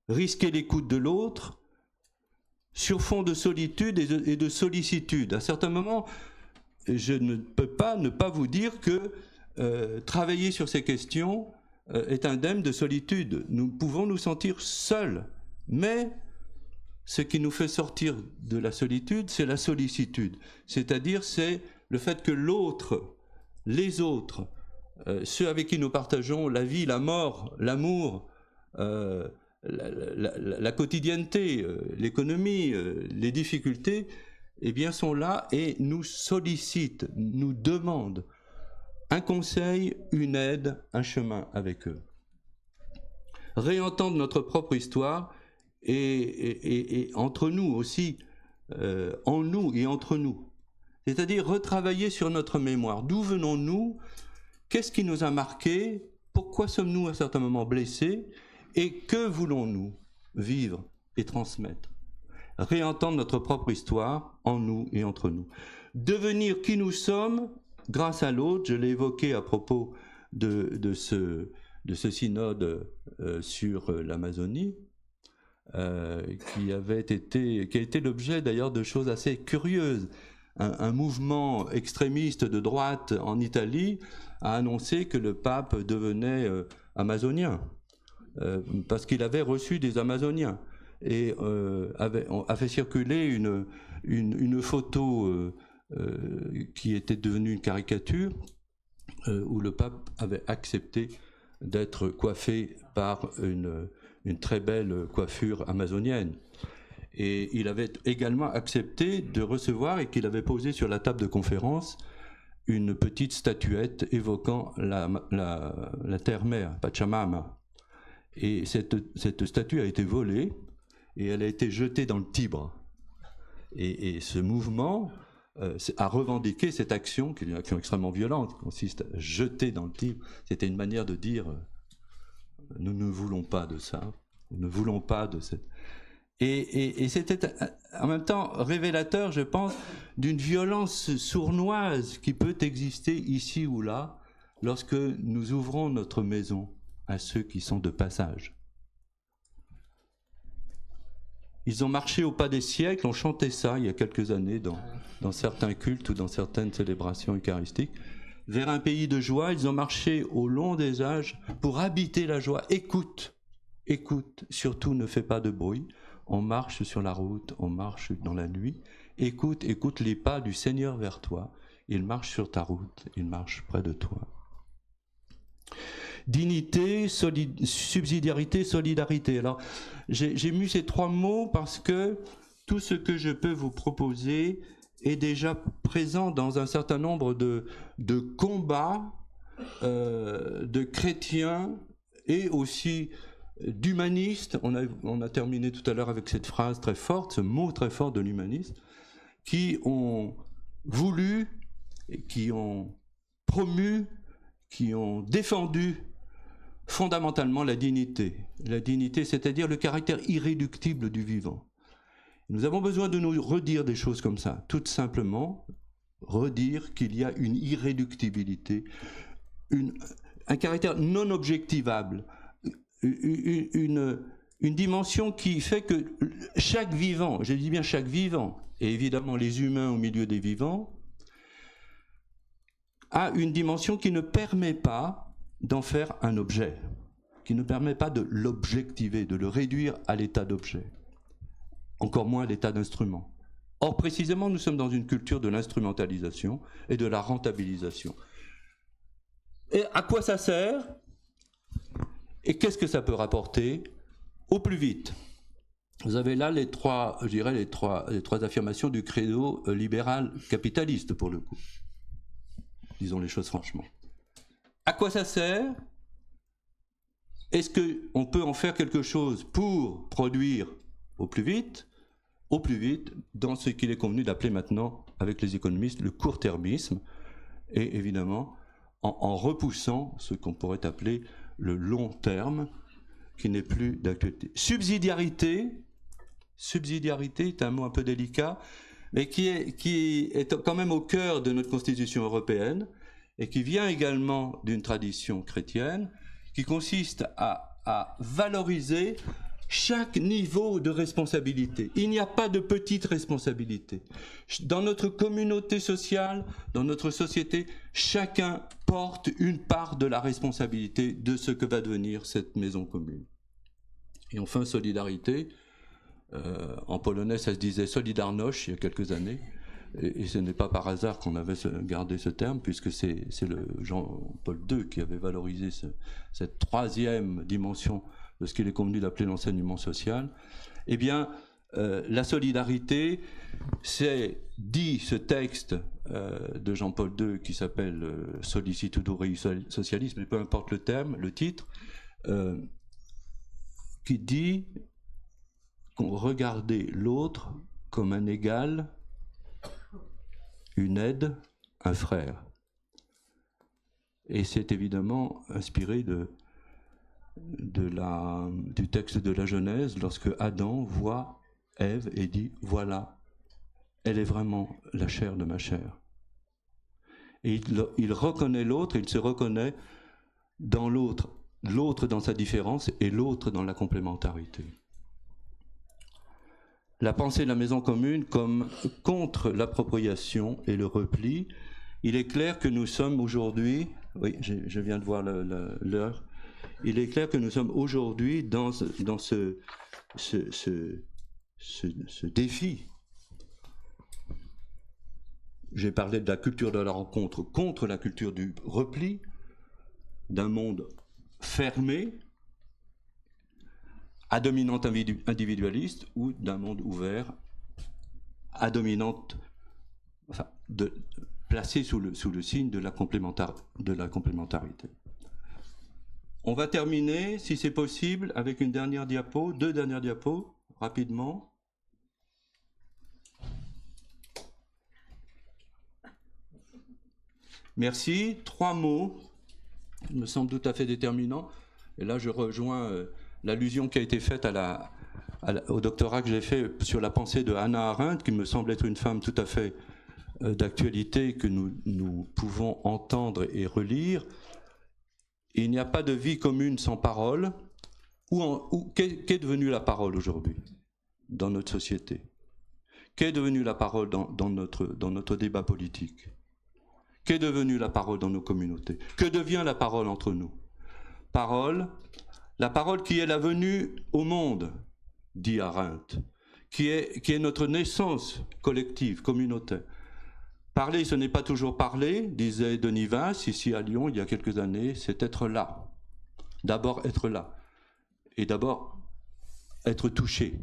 Risquer l'écoute de l'autre sur fond de solitude et de sollicitude. À certains moments, je ne peux pas ne pas vous dire que travailler sur ces questions est indemne de solitude. Nous pouvons nous sentir seuls, mais ce qui nous fait sortir de la solitude, c'est la sollicitude. C'est-à-dire, c'est le fait que l'autre, les autres, ceux avec qui nous partageons la vie, la mort, l'amour, la quotidienneté, l'économie, les difficultés, eh bien, sont là et nous sollicitent, nous demandent un conseil, une aide, un chemin avec eux. Réentendre notre propre histoire et entre nous aussi, en nous et entre nous. C'est-à-dire retravailler sur notre mémoire. D'où venons-nous? Qu'est-ce qui nous a marqués? Pourquoi sommes-nous à certains moments blessés? Et que voulons-nous vivre et transmettre? Réentendre notre propre histoire en nous et entre nous. Devenir qui nous sommes grâce à l'autre. Je l'ai évoqué à propos de ce synode sur l'Amazonie, qui a été l'objet d'ailleurs de choses assez curieuses. Un mouvement extrémiste de droite en Italie a annoncé que le pape devenait amazonien, parce qu'il avait reçu des Amazoniens, et a fait circuler une photo qui était devenue une caricature, où le pape avait accepté d'être coiffé par une très belle coiffure amazonienne. Et il avait également accepté de recevoir, et qu'il avait posé sur la table de conférence, une petite statuette évoquant la terre-mère, Pachamama. Et cette statue a été volée, et elle a été jetée dans le Tibre. Et ce mouvement a revendiqué cette action, qui est une action extrêmement violente, qui consiste à jeter dans le Tibre. C'était une manière de dire nous ne voulons pas de ça, nous ne voulons pas de cette... Et c'était en même temps révélateur, je pense, d'une violence sournoise qui peut exister ici ou là lorsque nous ouvrons notre maison à ceux qui sont de passage. Ils ont marché au pas des siècles, on chantait ça il y a quelques années dans certains cultes ou dans certaines célébrations eucharistiques. Vers un pays de joie, ils ont marché au long des âges pour habiter la joie. Écoute, écoute, surtout ne fais pas de bruit. On marche sur la route, on marche dans la nuit. Écoute, écoute les pas du Seigneur vers toi. Il marche sur ta route, il marche près de toi. Dignité, subsidiarité, solidarité. Alors, j'ai mis ces 3 mots parce que tout ce que je peux vous proposer est déjà présent dans un certain nombre de combats de chrétiens et aussi d'humanistes. On a terminé tout à l'heure avec cette phrase très forte, ce mot très fort de l'humaniste, qui ont voulu, qui ont promu, qui ont défendu fondamentalement la dignité. La dignité, c'est-à-dire le caractère irréductible du vivant. Nous avons besoin de nous redire des choses comme ça, tout simplement redire qu'il y a une irréductibilité, un caractère non objectivable, une dimension qui fait que chaque vivant, je dis bien chaque vivant, et évidemment les humains au milieu des vivants, a une dimension qui ne permet pas d'en faire un objet, qui ne permet pas de l'objectiver, de le réduire à l'état d'objet, encore moins à l'état d'instrument. Or, précisément, nous sommes dans une culture de l'instrumentalisation et de la rentabilisation. Et à quoi ça sert? Et qu'est-ce que ça peut rapporter? Au plus vite. Vous avez là les trois affirmations du credo libéral capitaliste, pour le coup. Disons les choses franchement. À quoi ça sert? Est-ce qu'on peut en faire quelque chose pour produire au plus vite, dans ce qu'il est convenu d'appeler maintenant, avec les économistes, le court-termisme, et évidemment en repoussant ce qu'on pourrait appeler le long terme, qui n'est plus d'actualité. Subsidiarité est un mot un peu délicat, mais qui est quand même au cœur de notre Constitution européenne, et qui vient également d'une tradition chrétienne, qui consiste à valoriser chaque niveau de responsabilité. Il n'y a pas de petite responsabilité. Dans notre communauté sociale, dans notre société, chacun porte une part de la responsabilité de ce que va devenir cette maison commune. Et enfin, solidarité. En polonais, ça se disait Solidarność il y a quelques années. Et ce n'est pas par hasard qu'on avait gardé ce terme, puisque c'est le Jean-Paul II qui avait valorisé cette troisième dimension de ce qu'il est convenu d'appeler l'enseignement social. Eh bien, la solidarité, c'est, dit ce texte de Jean-Paul II qui s'appelle Sollicitudo Rei Socialis, mais peu importe le terme, le titre, qui dit qu'on regardait l'autre comme un égal, une aide, un frère. Et c'est évidemment inspiré du texte de la Genèse, lorsque Adam voit Ève et dit « Voilà, elle est vraiment la chair de ma chair ». Et il reconnaît l'autre, il se reconnaît dans l'autre dans sa différence et l'autre dans la complémentarité. La pensée de la maison commune comme contre l'appropriation et le repli. Il est clair que nous sommes aujourd'hui, oui, je viens de voir l'heure, il est clair que nous sommes aujourd'hui dans ce défi. J'ai parlé de la culture de la rencontre contre la culture du repli, d'un monde fermé, à dominante individualiste, ou d'un monde ouvert, à dominante, enfin, placé sous le signe de la complémentarité. On va terminer, si c'est possible, avec une dernière diapo, 2 dernières diapos, rapidement. Merci. 3 mots, me semble tout à fait déterminants. Et là, je rejoins l'allusion qui a été faite au doctorat que j'ai fait sur la pensée de Hannah Arendt, qui me semble être une femme tout à fait d'actualité, que nous pouvons entendre et relire. Il n'y a pas de vie commune sans parole. Qu'est devenue la parole aujourd'hui? dans notre société? Qu'est devenue la parole dans notre débat politique? Qu'est devenue la parole dans nos communautés? Que devient la parole entre nous? La parole qui est la venue au monde, dit Arendt, qui est notre naissance collective, communautaire. Parler, ce n'est pas toujours parler, disait Denis Vince, ici à Lyon, il y a quelques années, c'est être là. D'abord être là. Et d'abord être touché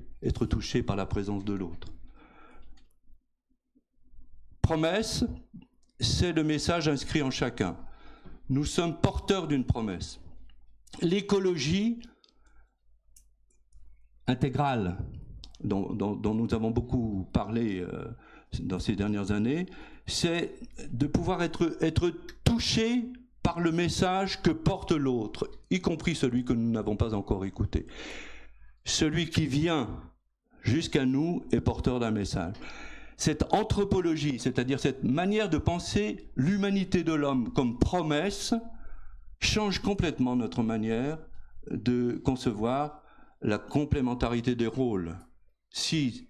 par la présence de l'autre. Promesse, c'est le message inscrit en chacun. Nous sommes porteurs d'une promesse. L'écologie intégrale, dont nous avons beaucoup parlé dans ces dernières années, c'est de pouvoir être touché par le message que porte l'autre, y compris celui que nous n'avons pas encore écouté. Celui qui vient jusqu'à nous est porteur d'un message. Cette anthropologie, c'est-à-dire cette manière de penser l'humanité de l'homme comme promesse, change complètement notre manière de concevoir la complémentarité des rôles. Si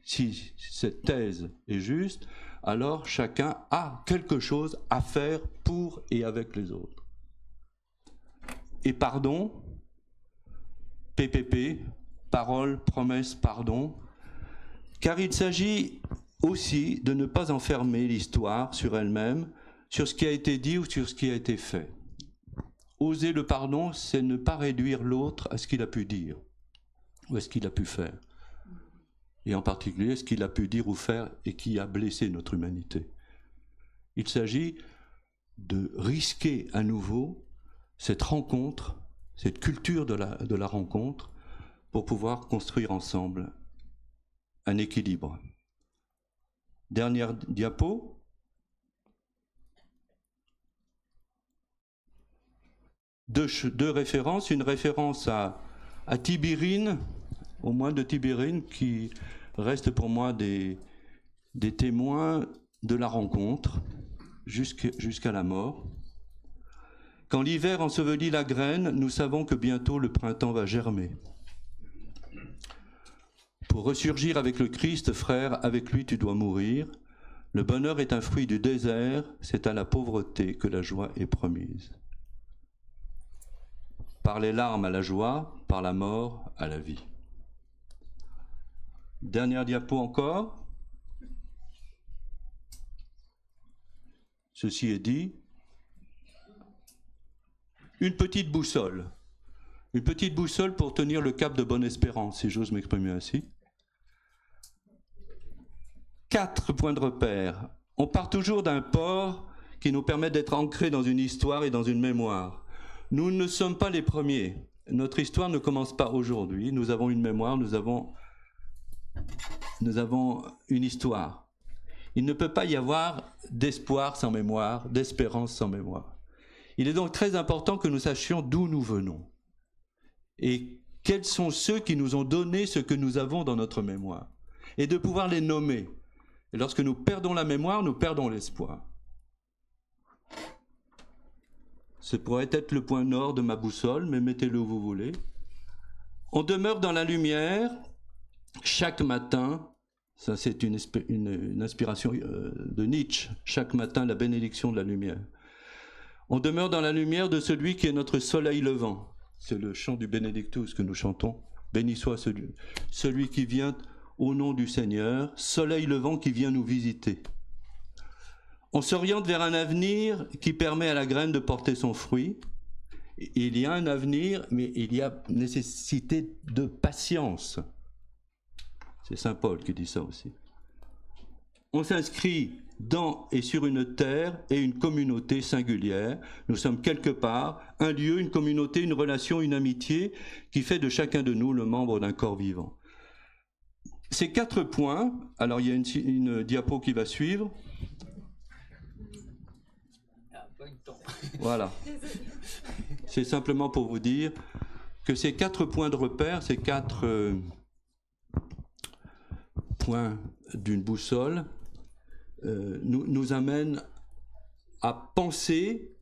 cette thèse est juste, alors chacun a quelque chose à faire pour et avec les autres. Et pardon, PPP, parole, promesse, pardon, car il s'agit aussi de ne pas enfermer l'histoire sur elle-même, sur ce qui a été dit ou sur ce qui a été fait. Oser le pardon, c'est ne pas réduire l'autre à ce qu'il a pu dire ou à ce qu'il a pu faire. Et en particulier, ce qu'il a pu dire ou faire et qui a blessé notre humanité. Il s'agit de risquer à nouveau cette rencontre, cette culture de la rencontre, pour pouvoir construire ensemble un équilibre. Dernière diapo. Deux références. Une référence à Tibérine, au moine de Tibérine, qui reste pour moi des témoins de la rencontre jusqu'à la mort. Quand l'hiver ensevelit la graine, nous savons que bientôt le printemps va germer. Pour ressurgir avec le Christ, frère, avec lui tu dois mourir. Le bonheur est un fruit du désert, c'est à la pauvreté que la joie est promise. Par les larmes à la joie, par la mort à la vie. Dernière diapo encore. Ceci est dit. Une petite boussole. Une petite boussole pour tenir le cap de Bonne-Espérance, si j'ose m'exprimer ainsi. 4 points de repère. On part toujours d'un port qui nous permet d'être ancrés dans une histoire et dans une mémoire. Nous ne sommes pas les premiers. Notre histoire ne commence pas aujourd'hui. Nous avons une mémoire, nous avons une histoire. Il ne peut pas y avoir d'espoir sans mémoire, d'espérance sans mémoire. Il est donc très important que nous sachions d'où nous venons et quels sont ceux qui nous ont donné ce que nous avons dans notre mémoire, et de pouvoir les nommer. Et lorsque nous perdons la mémoire, nous perdons l'espoir. Ce pourrait être le point nord de ma boussole, mais mettez-le où vous voulez. On demeure dans la lumière chaque matin. Ça, c'est une inspiration de Nietzsche. Chaque matin, la bénédiction de la lumière. On demeure dans la lumière de celui qui est notre soleil levant. C'est le chant du Benedictus que nous chantons. Béni soit celui qui vient au nom du Seigneur, soleil levant qui vient nous visiter. On s'oriente vers un avenir qui permet à la graine de porter son fruit. Il y a un avenir, mais il y a nécessité de patience. C'est Saint Paul qui dit ça aussi. On s'inscrit dans et sur une terre et une communauté singulière. Nous sommes quelque part, un lieu, une communauté, une relation, une amitié qui fait de chacun de nous le membre d'un corps vivant. Ces 4 points, alors il y a une diapo qui va suivre. Voilà. C'est simplement pour vous dire que ces 4 points de repère, ces 4 points d'une boussole, nous amènent à penser,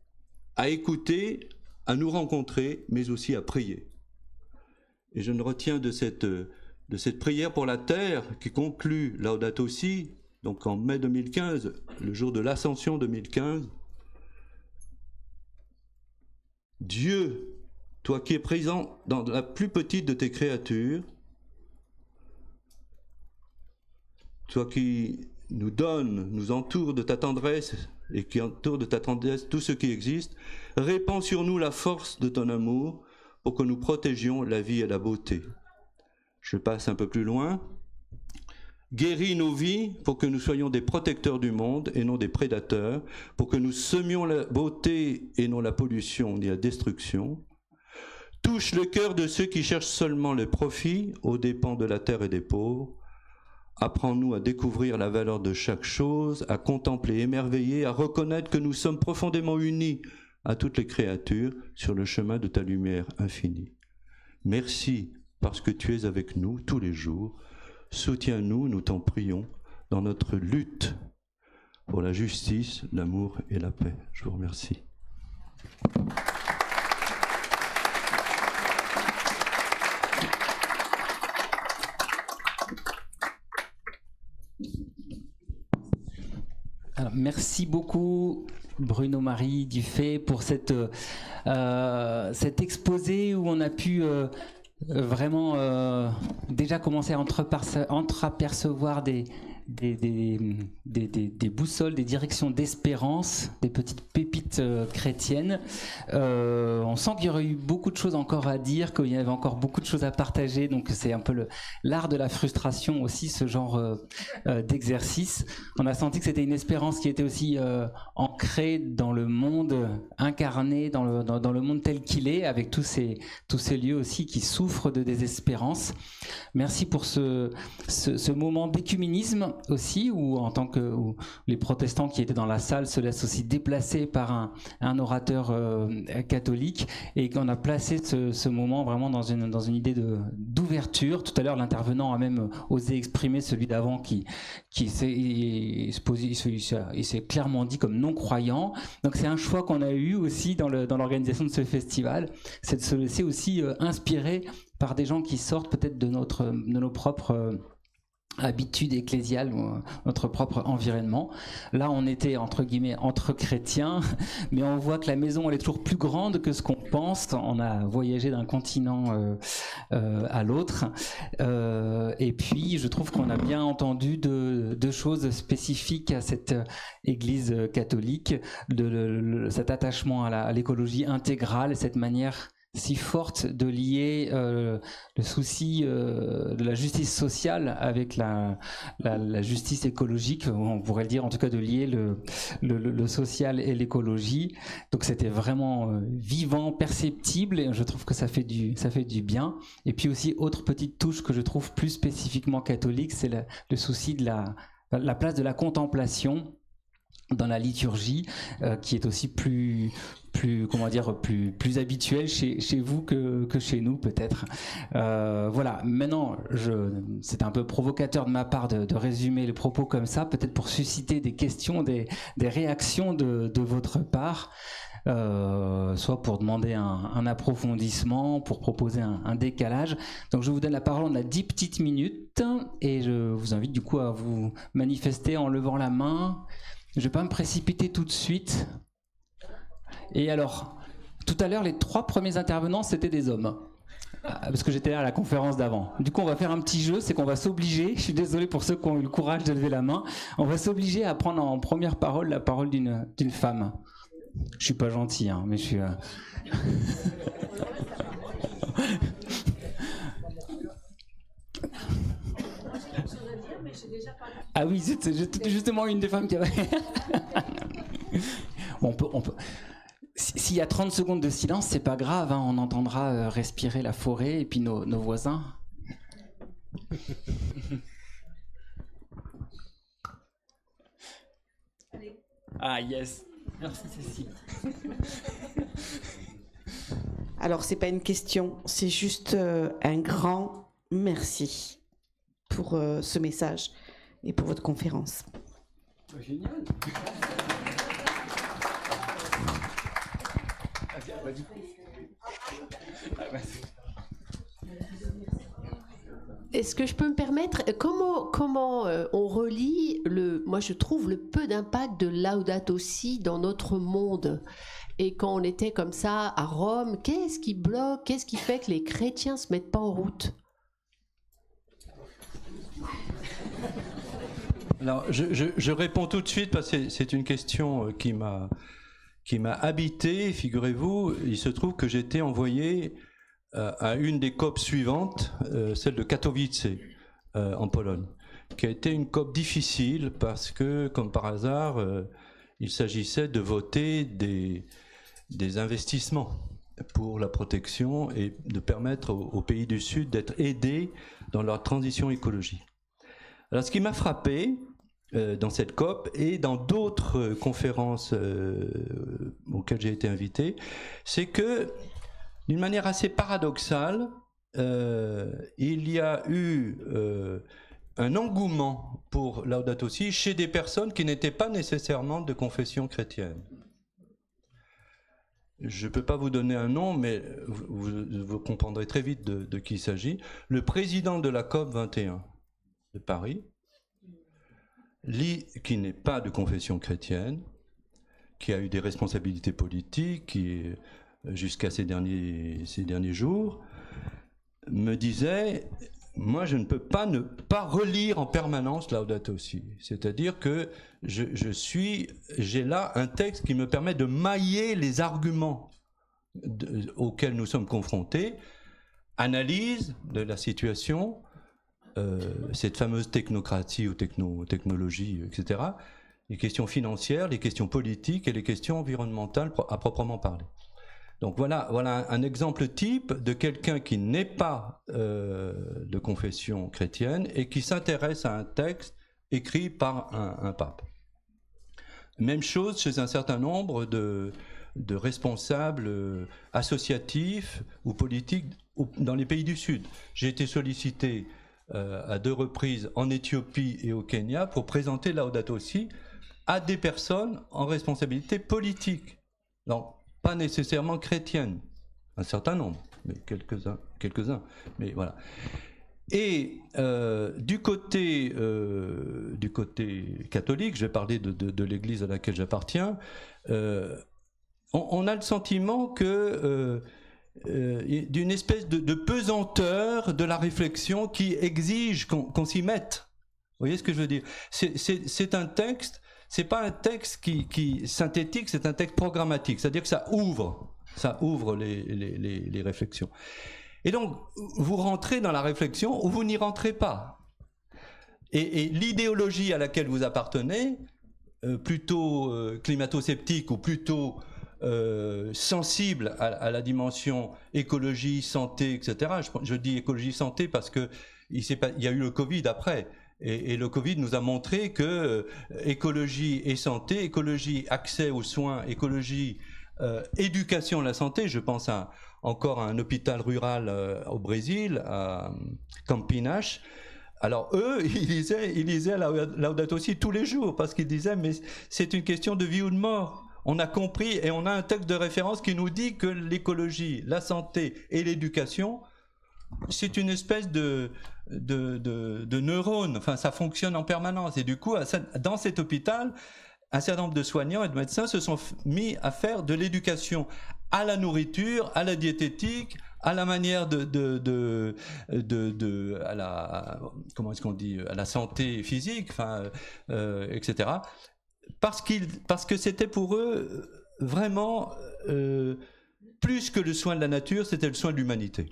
à écouter, à nous rencontrer, mais aussi à prier. Et je ne retiens de cette de cette prière pour la terre qui conclut Laudato Si, donc en mai 2015, le jour de l'Ascension 2015. Dieu, toi qui es présent dans la plus petite de tes créatures, toi qui nous donnes, nous entoure de ta tendresse et qui entoure de ta tendresse tout ce qui existe, répands sur nous la force de ton amour pour que nous protégions la vie et la beauté. Je passe un peu plus loin. Guéris nos vies pour que nous soyons des protecteurs du monde et non des prédateurs, pour que nous semions la beauté et non la pollution ni la destruction. Touche le cœur de ceux qui cherchent seulement le profit aux dépens de la terre et des pauvres. Apprends-nous à découvrir la valeur de chaque chose, à contempler, émerveiller, à reconnaître que nous sommes profondément unis à toutes les créatures sur le chemin de ta lumière infinie. Merci parce que tu es avec nous tous les jours. Soutiens-nous, nous t'en prions, dans notre lutte pour la justice, l'amour et la paix. Je vous remercie. Alors, merci beaucoup Bruno-Marie Dufay pour cet exposé où on a pu vraiment déjà commencer à entreapercevoir des boussoles, des directions d'espérance, des petites pépites chrétiennes. On sent qu'il y aurait eu beaucoup de choses encore à dire, qu'il y avait encore beaucoup de choses à partager, donc c'est un peu l'art de la frustration aussi, ce genre d'exercice. On a senti que c'était une espérance qui était aussi ancrée dans le monde, incarnée dans le monde tel qu'il est, avec tous ces lieux aussi qui souffrent de désespérance. Merci pour ce moment d'écuménisme aussi, où les protestants qui étaient dans la salle se laissent aussi déplacer par un orateur catholique, et qu'on a placé ce moment vraiment dans une idée d'ouverture. Tout à l'heure, l'intervenant a même osé exprimer celui d'avant qui s'est clairement dit comme non-croyant. Donc c'est un choix qu'on a eu aussi dans l'organisation de ce festival, c'est de se laisser aussi inspirer par des gens qui sortent peut-être de nos propres habitudes ecclésiales, notre propre environnement. Là, on était entre guillemets entre chrétiens, mais on voit que la maison elle est toujours plus grande que ce qu'on pense. On a voyagé d'un continent à l'autre, et puis je trouve qu'on a bien entendu deux choses spécifiques à cette Église catholique, cet attachement à l'écologie intégrale, cette manière si forte de lier le souci de la justice sociale avec la justice écologique, on pourrait le dire, en tout cas de lier le social et l'écologie. Donc c'était vraiment vivant, perceptible, et je trouve que ça fait du bien. Et puis aussi, autre petite touche que je trouve plus spécifiquement catholique, c'est le souci de la place de la contemplation dans la liturgie, qui est aussi plus habituel chez vous que chez nous peut-être. Voilà, maintenant c'est un peu provocateur de ma part de résumer les propos comme ça, peut-être pour susciter des questions, des réactions de votre part, soit pour demander un approfondissement, pour proposer un décalage. Donc je vous donne la parole, on a 10 petites minutes, et je vous invite du coup à vous manifester en levant la main. Je ne vais pas me précipiter tout de suite. Et alors, tout à l'heure, les 3 premiers intervenants, c'était des hommes. Parce que j'étais là à la conférence d'avant. Du coup, on va faire un petit jeu, c'est qu'on va s'obliger, je suis désolé pour ceux qui ont eu le courage de lever la main, on va s'obliger à prendre en première parole la parole d'une femme. Je suis pas gentil, hein, mais je suis... Ah oui, c'était justement une des femmes qui avait... on peut... S'il y a 30 secondes de silence, c'est pas grave, hein, on entendra respirer la forêt et puis nos voisins. Ah yes, merci Cécile. Alors c'est pas une question, c'est juste un grand merci pour ce message et pour votre conférence. Génial. Est-ce que je peux me permettre, comment on relie moi je trouve le peu d'impact de Laudato Si dans notre monde. Et quand on était comme ça à Rome, qu'est-ce qui bloque, qu'est-ce qui fait que les chrétiens se mettent pas en route? Alors, je réponds tout de suite parce que c'est une question qui m'a habité. Figurez-vous, il se trouve que j'étais envoyé à une des COP suivantes, celle de Katowice, en Pologne, qui a été une COP difficile parce que, comme par hasard, il s'agissait de voter des investissements pour la protection et de permettre aux pays du Sud d'être aidés dans leur transition écologique. Alors, ce qui m'a frappé dans cette COP et dans d'autres conférences auxquelles j'ai été invité, c'est que, d'une manière assez paradoxale, il y a eu un engouement pour Laudato Si chez des personnes qui n'étaient pas nécessairement de confession chrétienne. Je ne peux pas vous donner un nom, mais vous comprendrez très vite de qui il s'agit. Le président de la COP 21 de Paris, qui n'est pas de confession chrétienne, qui a eu des responsabilités politiques jusqu'à ces derniers jours, me disait: moi je ne peux pas ne pas relire en permanence Laudato Si. C'est-à-dire que j'ai là un texte qui me permet de mailler les arguments auxquels nous sommes confrontés, analyse de la situation, cette fameuse technocratie ou technologie, etc., les questions financières, les questions politiques et les questions environnementales à proprement parler. Donc voilà un exemple type de quelqu'un qui n'est pas de confession chrétienne et qui s'intéresse à un texte écrit par un pape. Même chose chez un certain nombre de responsables associatifs ou politiques dans les pays du Sud. J'ai été sollicité à 2 reprises en Éthiopie et au Kenya pour présenter Laudato Si à des personnes en responsabilité politique. Donc, pas nécessairement chrétienne, un certain nombre, mais quelques-uns, mais voilà. Et du côté catholique, je vais parler de l'Église à laquelle j'appartiens, on a le sentiment que d'une espèce de pesanteur de la réflexion qui exige qu'on s'y mette. Vous voyez ce que je veux dire? C'est un texte. C'est pas un texte qui synthétique, c'est un texte programmatique, c'est-à-dire que ça ouvre les réflexions. Et donc, vous rentrez dans la réflexion ou vous n'y rentrez pas. Et l'idéologie à laquelle vous appartenez, plutôt climato-sceptique ou plutôt sensible à la dimension écologie, santé, etc. Je dis écologie, santé parce que il y a eu le Covid après. Et le Covid nous a montré que écologie et santé, écologie, accès aux soins, écologie, éducation à la santé, je pense encore à un hôpital rural au Brésil, à Campinas. Alors eux, ils lisaient Laudato Si tous les jours parce qu'ils disaient mais c'est une question de vie ou de mort. On a compris et on a un texte de référence qui nous dit que l'écologie, la santé et l'éducation, c'est une espèce de neurones, enfin ça fonctionne en permanence. Et du coup, dans cet hôpital, un certain nombre de soignants et de médecins se sont mis à faire de l'éducation à la nourriture, à la diététique, à la manière à la, comment est-ce qu'on dit, à la santé physique, enfin, etc. Parce que c'était pour eux vraiment plus que le soin de la nature, c'était le soin de l'humanité.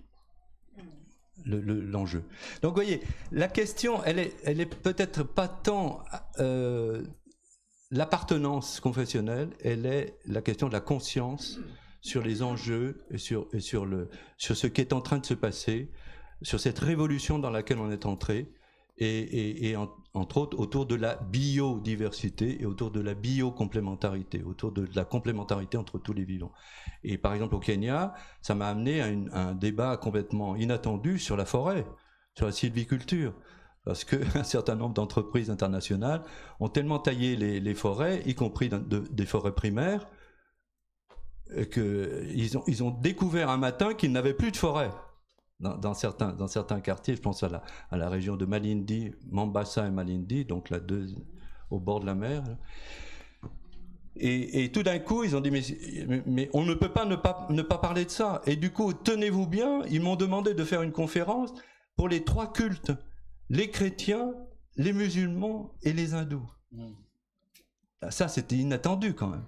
L'enjeu. Donc vous voyez, la question, elle est peut-être pas tant l'appartenance confessionnelle, elle est la question de la conscience sur les enjeux et sur ce qui est en train de se passer, sur cette révolution dans laquelle on est entré, et entre autres autour de la biodiversité et autour de la biocomplémentarité, autour de la complémentarité entre tous les vivants. Et par exemple au Kenya, ça m'a amené à un débat complètement inattendu sur la forêt, sur la sylviculture, parce qu'un certain nombre d'entreprises internationales ont tellement taillé les forêts, y compris des forêts primaires, qu'ils ont découvert un matin qu'ils n'avaient plus de forêt. dans certains quartiers, je pense à la région de Malindi, Mombasa et Malindi, donc là, au bord de la mer. Et tout d'un coup, ils ont dit mais on ne peut pas ne pas parler de ça. Et du coup, tenez-vous bien, ils m'ont demandé de faire une conférence pour les 3 cultes, les chrétiens, les musulmans et les hindous. Ça, c'était inattendu quand même.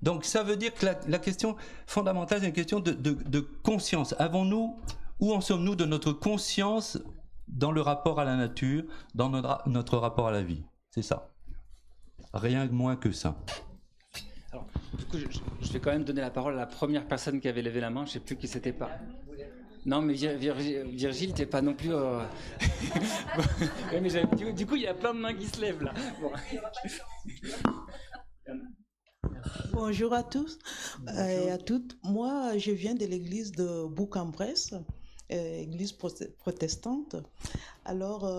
Donc ça veut dire que la question fondamentale, c'est une question de conscience. Où en sommes-nous de notre conscience dans le rapport à la nature, dans notre rapport à la vie? C'est ça. Rien de moins que ça. Alors, du coup, je vais quand même donner la parole à la première personne qui avait levé la main. Je ne sais plus qui c'était pas. Non, mais Virgile, t'es pas non plus. Ouais, mais du coup, il y a plein de mains qui se lèvent là. Bon. Bonjour à tous et à toutes. Moi, je viens de l'église de Bourg-en-Bresse, église protestante. Alors,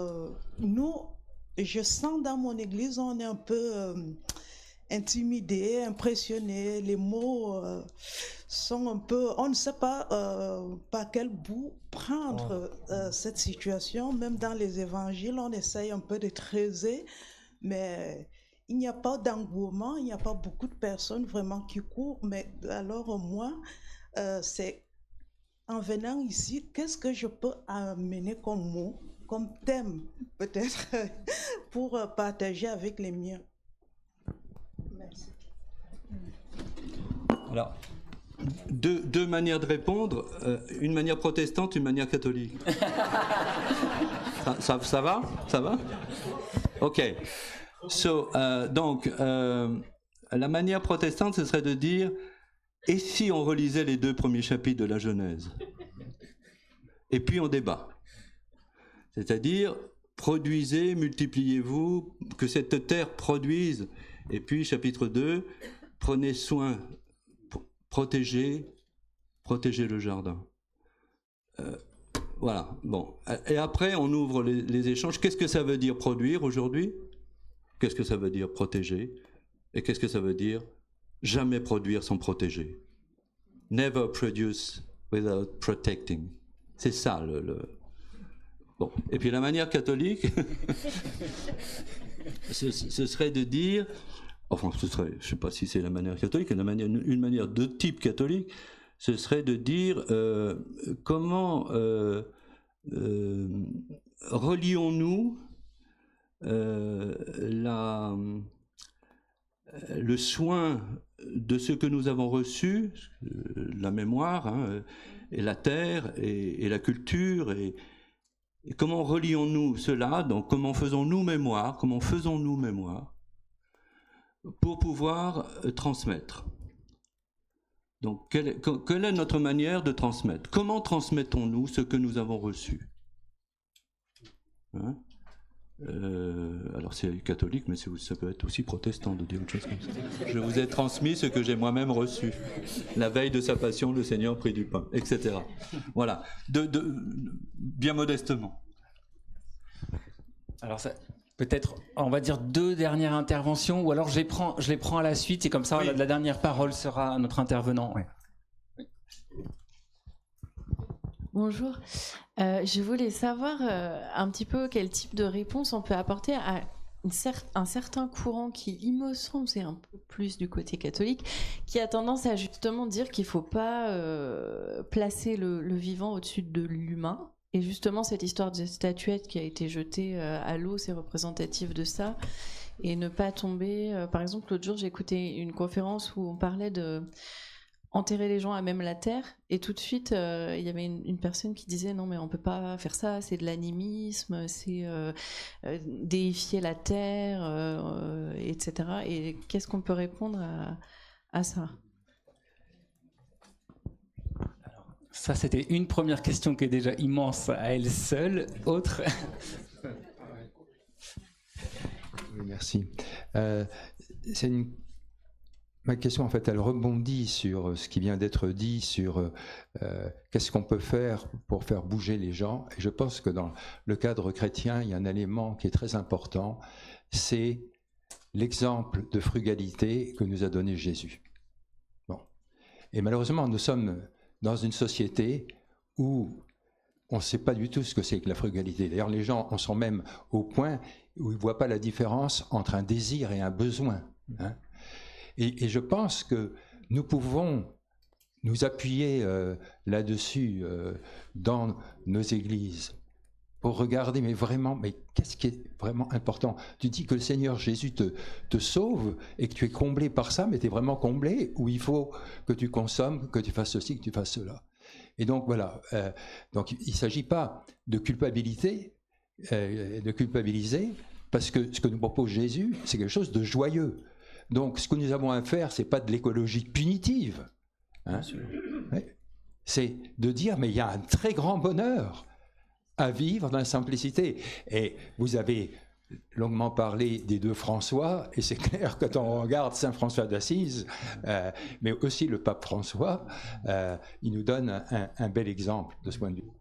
nous, je sens dans mon église, on est un peu intimidé, impressionné. Les mots sont un peu... On ne sait pas par quel bout prendre cette situation. Même dans les évangiles, on essaye un peu de creuser, mais... il n'y a pas d'engouement, il n'y a pas beaucoup de personnes vraiment qui courent, mais alors moi, c'est en venant ici, qu'est-ce que je peux amener comme mot, comme thème peut-être, pour partager avec les miens. Merci. Alors, deux manières de répondre, une manière protestante, une manière catholique. Ça va? Ça va? Ok. Donc, la manière protestante, ce serait de dire, et si on relisait les 2 premiers chapitres de la Genèse? Et puis on débat. C'est-à-dire, produisez, multipliez-vous, que cette terre produise. Et puis, chapitre 2, prenez soin, protégez le jardin. Voilà, bon. Et après, on ouvre les échanges. Qu'est-ce que ça veut dire produire aujourd'hui? Qu'est-ce que ça veut dire protéger? Et qu'est-ce que ça veut dire jamais produire sans protéger? Never produce without protecting. C'est ça Bon. Et puis la manière catholique, ce serait de dire, enfin je ne sais pas si c'est la manière catholique, une manière de type catholique, ce serait de dire comment relions-nous le soin de ce que nous avons reçu, la mémoire, et la terre, et la culture, et comment relions-nous cela, donc comment faisons-nous mémoire pour pouvoir transmettre. Donc quelle est notre manière de transmettre? Comment transmettons-nous ce que nous avons reçu? Alors c'est catholique, mais ça peut être aussi protestant de dire autre chose comme ça. Je vous ai transmis ce que j'ai moi-même reçu. La veille de sa passion, le Seigneur prit du pain, etc. Voilà, bien modestement. Alors peut-être, on va dire 2 dernières interventions, ou alors je les prends à la suite, et comme ça, oui. la dernière parole sera à notre intervenant. Ouais. Bonjour, je voulais savoir un petit peu quel type de réponse on peut apporter à un certain courant qui, il me semble, c'est un peu plus du côté catholique, qui a tendance à justement dire qu'il ne faut pas placer le vivant au-dessus de l'humain. Et justement, cette histoire de statuette qui a été jetée à l'eau, c'est représentatif de ça. Et ne pas tomber... par exemple, l'autre jour, j'ai écouté une conférence où on parlait de... enterrer les gens à même la terre, et tout de suite il y avait une personne qui disait non mais on peut pas faire ça, c'est de l'animisme, c'est déifier la terre, etc. Et qu'est-ce qu'on peut répondre à ça? Alors, ça c'était une première question qui est déjà immense à elle seule. Autre? Oui, merci. Ma question, en fait, elle rebondit sur ce qui vient d'être dit, sur qu'est-ce qu'on peut faire pour faire bouger les gens. Et je pense que dans le cadre chrétien, il y a un élément qui est très important, c'est l'exemple de frugalité que nous a donné Jésus. Bon. Et malheureusement, nous sommes dans une société où on ne sait pas du tout ce que c'est que la frugalité. D'ailleurs, les gens en sont même au point où ils ne voient pas la différence entre un désir et un besoin. Hein. Et je pense que nous pouvons nous appuyer là-dessus dans nos églises pour regarder, mais qu'est-ce qui est vraiment important? Tu dis que le Seigneur Jésus te sauve et que tu es comblé par ça, mais tu es vraiment comblé, ou il faut que tu consommes, que tu fasses ceci, que tu fasses cela. Et donc voilà, donc il ne s'agit pas de culpabiliser, parce que ce que nous propose Jésus, c'est quelque chose de joyeux. Donc ce que nous avons à faire, ce n'est pas de l'écologie punitive, hein. Ouais. C'est de dire, mais il y a un très grand bonheur à vivre dans la simplicité. Et vous avez longuement parlé des deux François, et c'est clair que quand on regarde Saint François d'Assise, mais aussi le pape François, il nous donne un bel exemple de ce point de vue.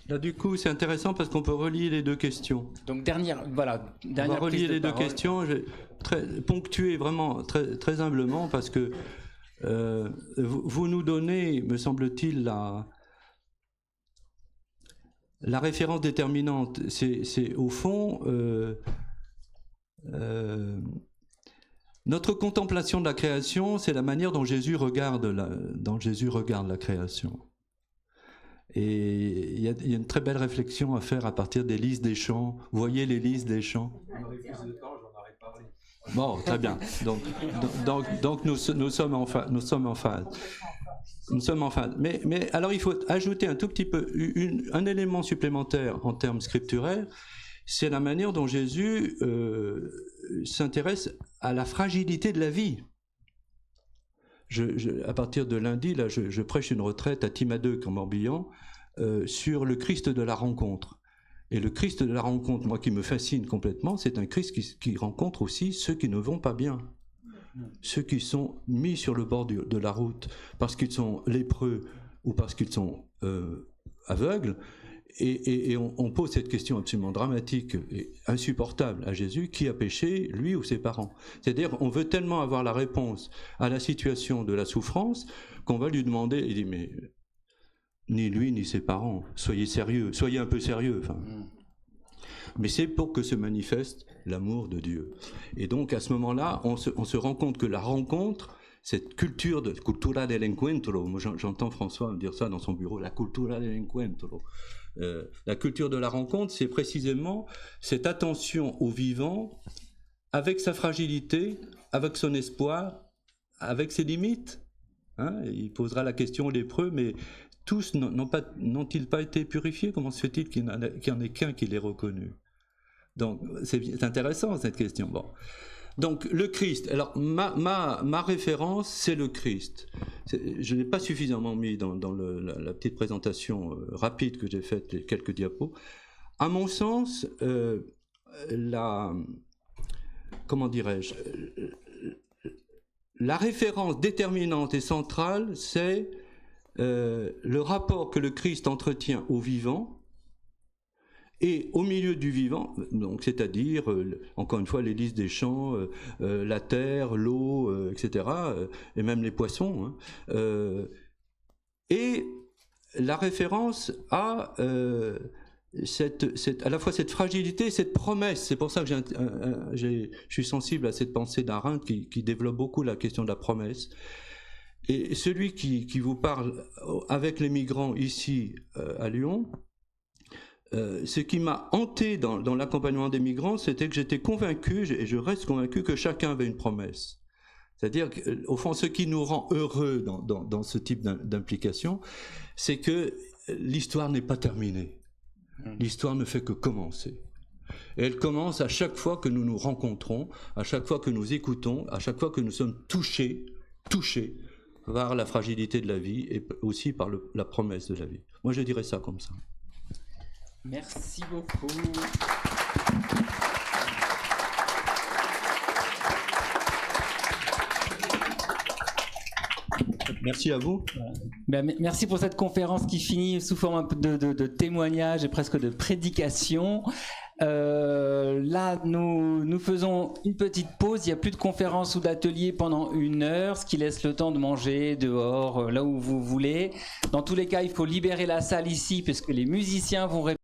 Là, du coup, c'est intéressant parce qu'on peut relier les deux questions. Donc, dernière On va relier les deux questions. Je vais ponctuer vraiment très humblement parce que vous nous donnez, me semble-t-il, la référence déterminante. C'est au fond notre contemplation de la création, c'est la manière dont Jésus regarde la création. Et il y a une très belle réflexion à faire à partir des lys des champs. Vous voyez les lys des champs? Bon, très bien. Donc nous sommes en phase. Nous sommes en phase. Mais alors il faut ajouter un tout petit peu un élément supplémentaire en termes scripturaires, c'est la manière dont Jésus s'intéresse à la fragilité de la vie. À partir de lundi, là, je prêche une retraite à Timadeuc en Morbihan sur le Christ de la rencontre. Et le Christ de la rencontre, moi qui me fascine complètement, c'est un Christ qui rencontre aussi ceux qui ne vont pas bien. Ceux qui sont mis sur le bord de la route parce qu'ils sont lépreux ou parce qu'ils sont aveugles. Et on pose cette question absolument dramatique et insupportable à Jésus: qui a péché, lui ou ses parents? C'est-à-dire, on veut tellement avoir la réponse à la situation de la souffrance qu'on va lui demander, il dit, mais ni lui ni ses parents, soyez sérieux, soyez un peu sérieux. Enfin. Mais c'est pour que se manifeste l'amour de Dieu. Et donc à ce moment-là, on se rend compte que la rencontre, cette culture de cultura del encuentro, moi j'entends François dire ça dans son bureau, la cultura del encuentro. La culture de la rencontre, c'est précisément cette attention au vivant, avec sa fragilité, avec son espoir, avec ses limites. Hein, il posera la question aux lépreux, mais tous n'ont-ils pas été purifiés? Comment se fait-il qu'il n'y en ait qu'un qui l'ait reconnu? Donc c'est intéressant cette question. Bon. Donc le Christ, alors ma référence, c'est le Christ. Je n'ai pas suffisamment mis dans la petite présentation rapide que j'ai faite, les quelques diapos. À mon sens, comment dirais-je, la référence déterminante et centrale, c'est le rapport que le Christ entretient au vivant, et au milieu du vivant, donc c'est-à-dire, encore une fois, les lys des champs, la terre, l'eau, etc., et même les poissons, hein, et la référence à à la fois cette fragilité, cette promesse. C'est pour ça que je suis sensible à cette pensée d'Arendt qui développe beaucoup la question de la promesse. Et celui qui vous parle avec les migrants ici à Lyon, ce qui m'a hanté dans l'accompagnement des migrants, c'était que j'étais convaincu, et je reste convaincu, que chacun avait une promesse. C'est-à-dire qu'au fond, ce qui nous rend heureux dans ce type d'implication, c'est que l'histoire n'est pas terminée. L'histoire ne fait que commencer. Et elle commence à chaque fois que nous nous rencontrons, à chaque fois que nous écoutons, à chaque fois que nous sommes touchés par la fragilité de la vie et aussi par la promesse de la vie. Moi, je dirais ça comme ça. Merci beaucoup. Merci à vous. Merci pour cette conférence qui finit sous forme un peu de témoignage et presque de prédication. Là, nous faisons une petite pause. Il n'y a plus de conférences ou d'ateliers pendant 1 heure, ce qui laisse le temps de manger dehors, là où vous voulez. Dans tous les cas, il faut libérer la salle ici, puisque les musiciens vont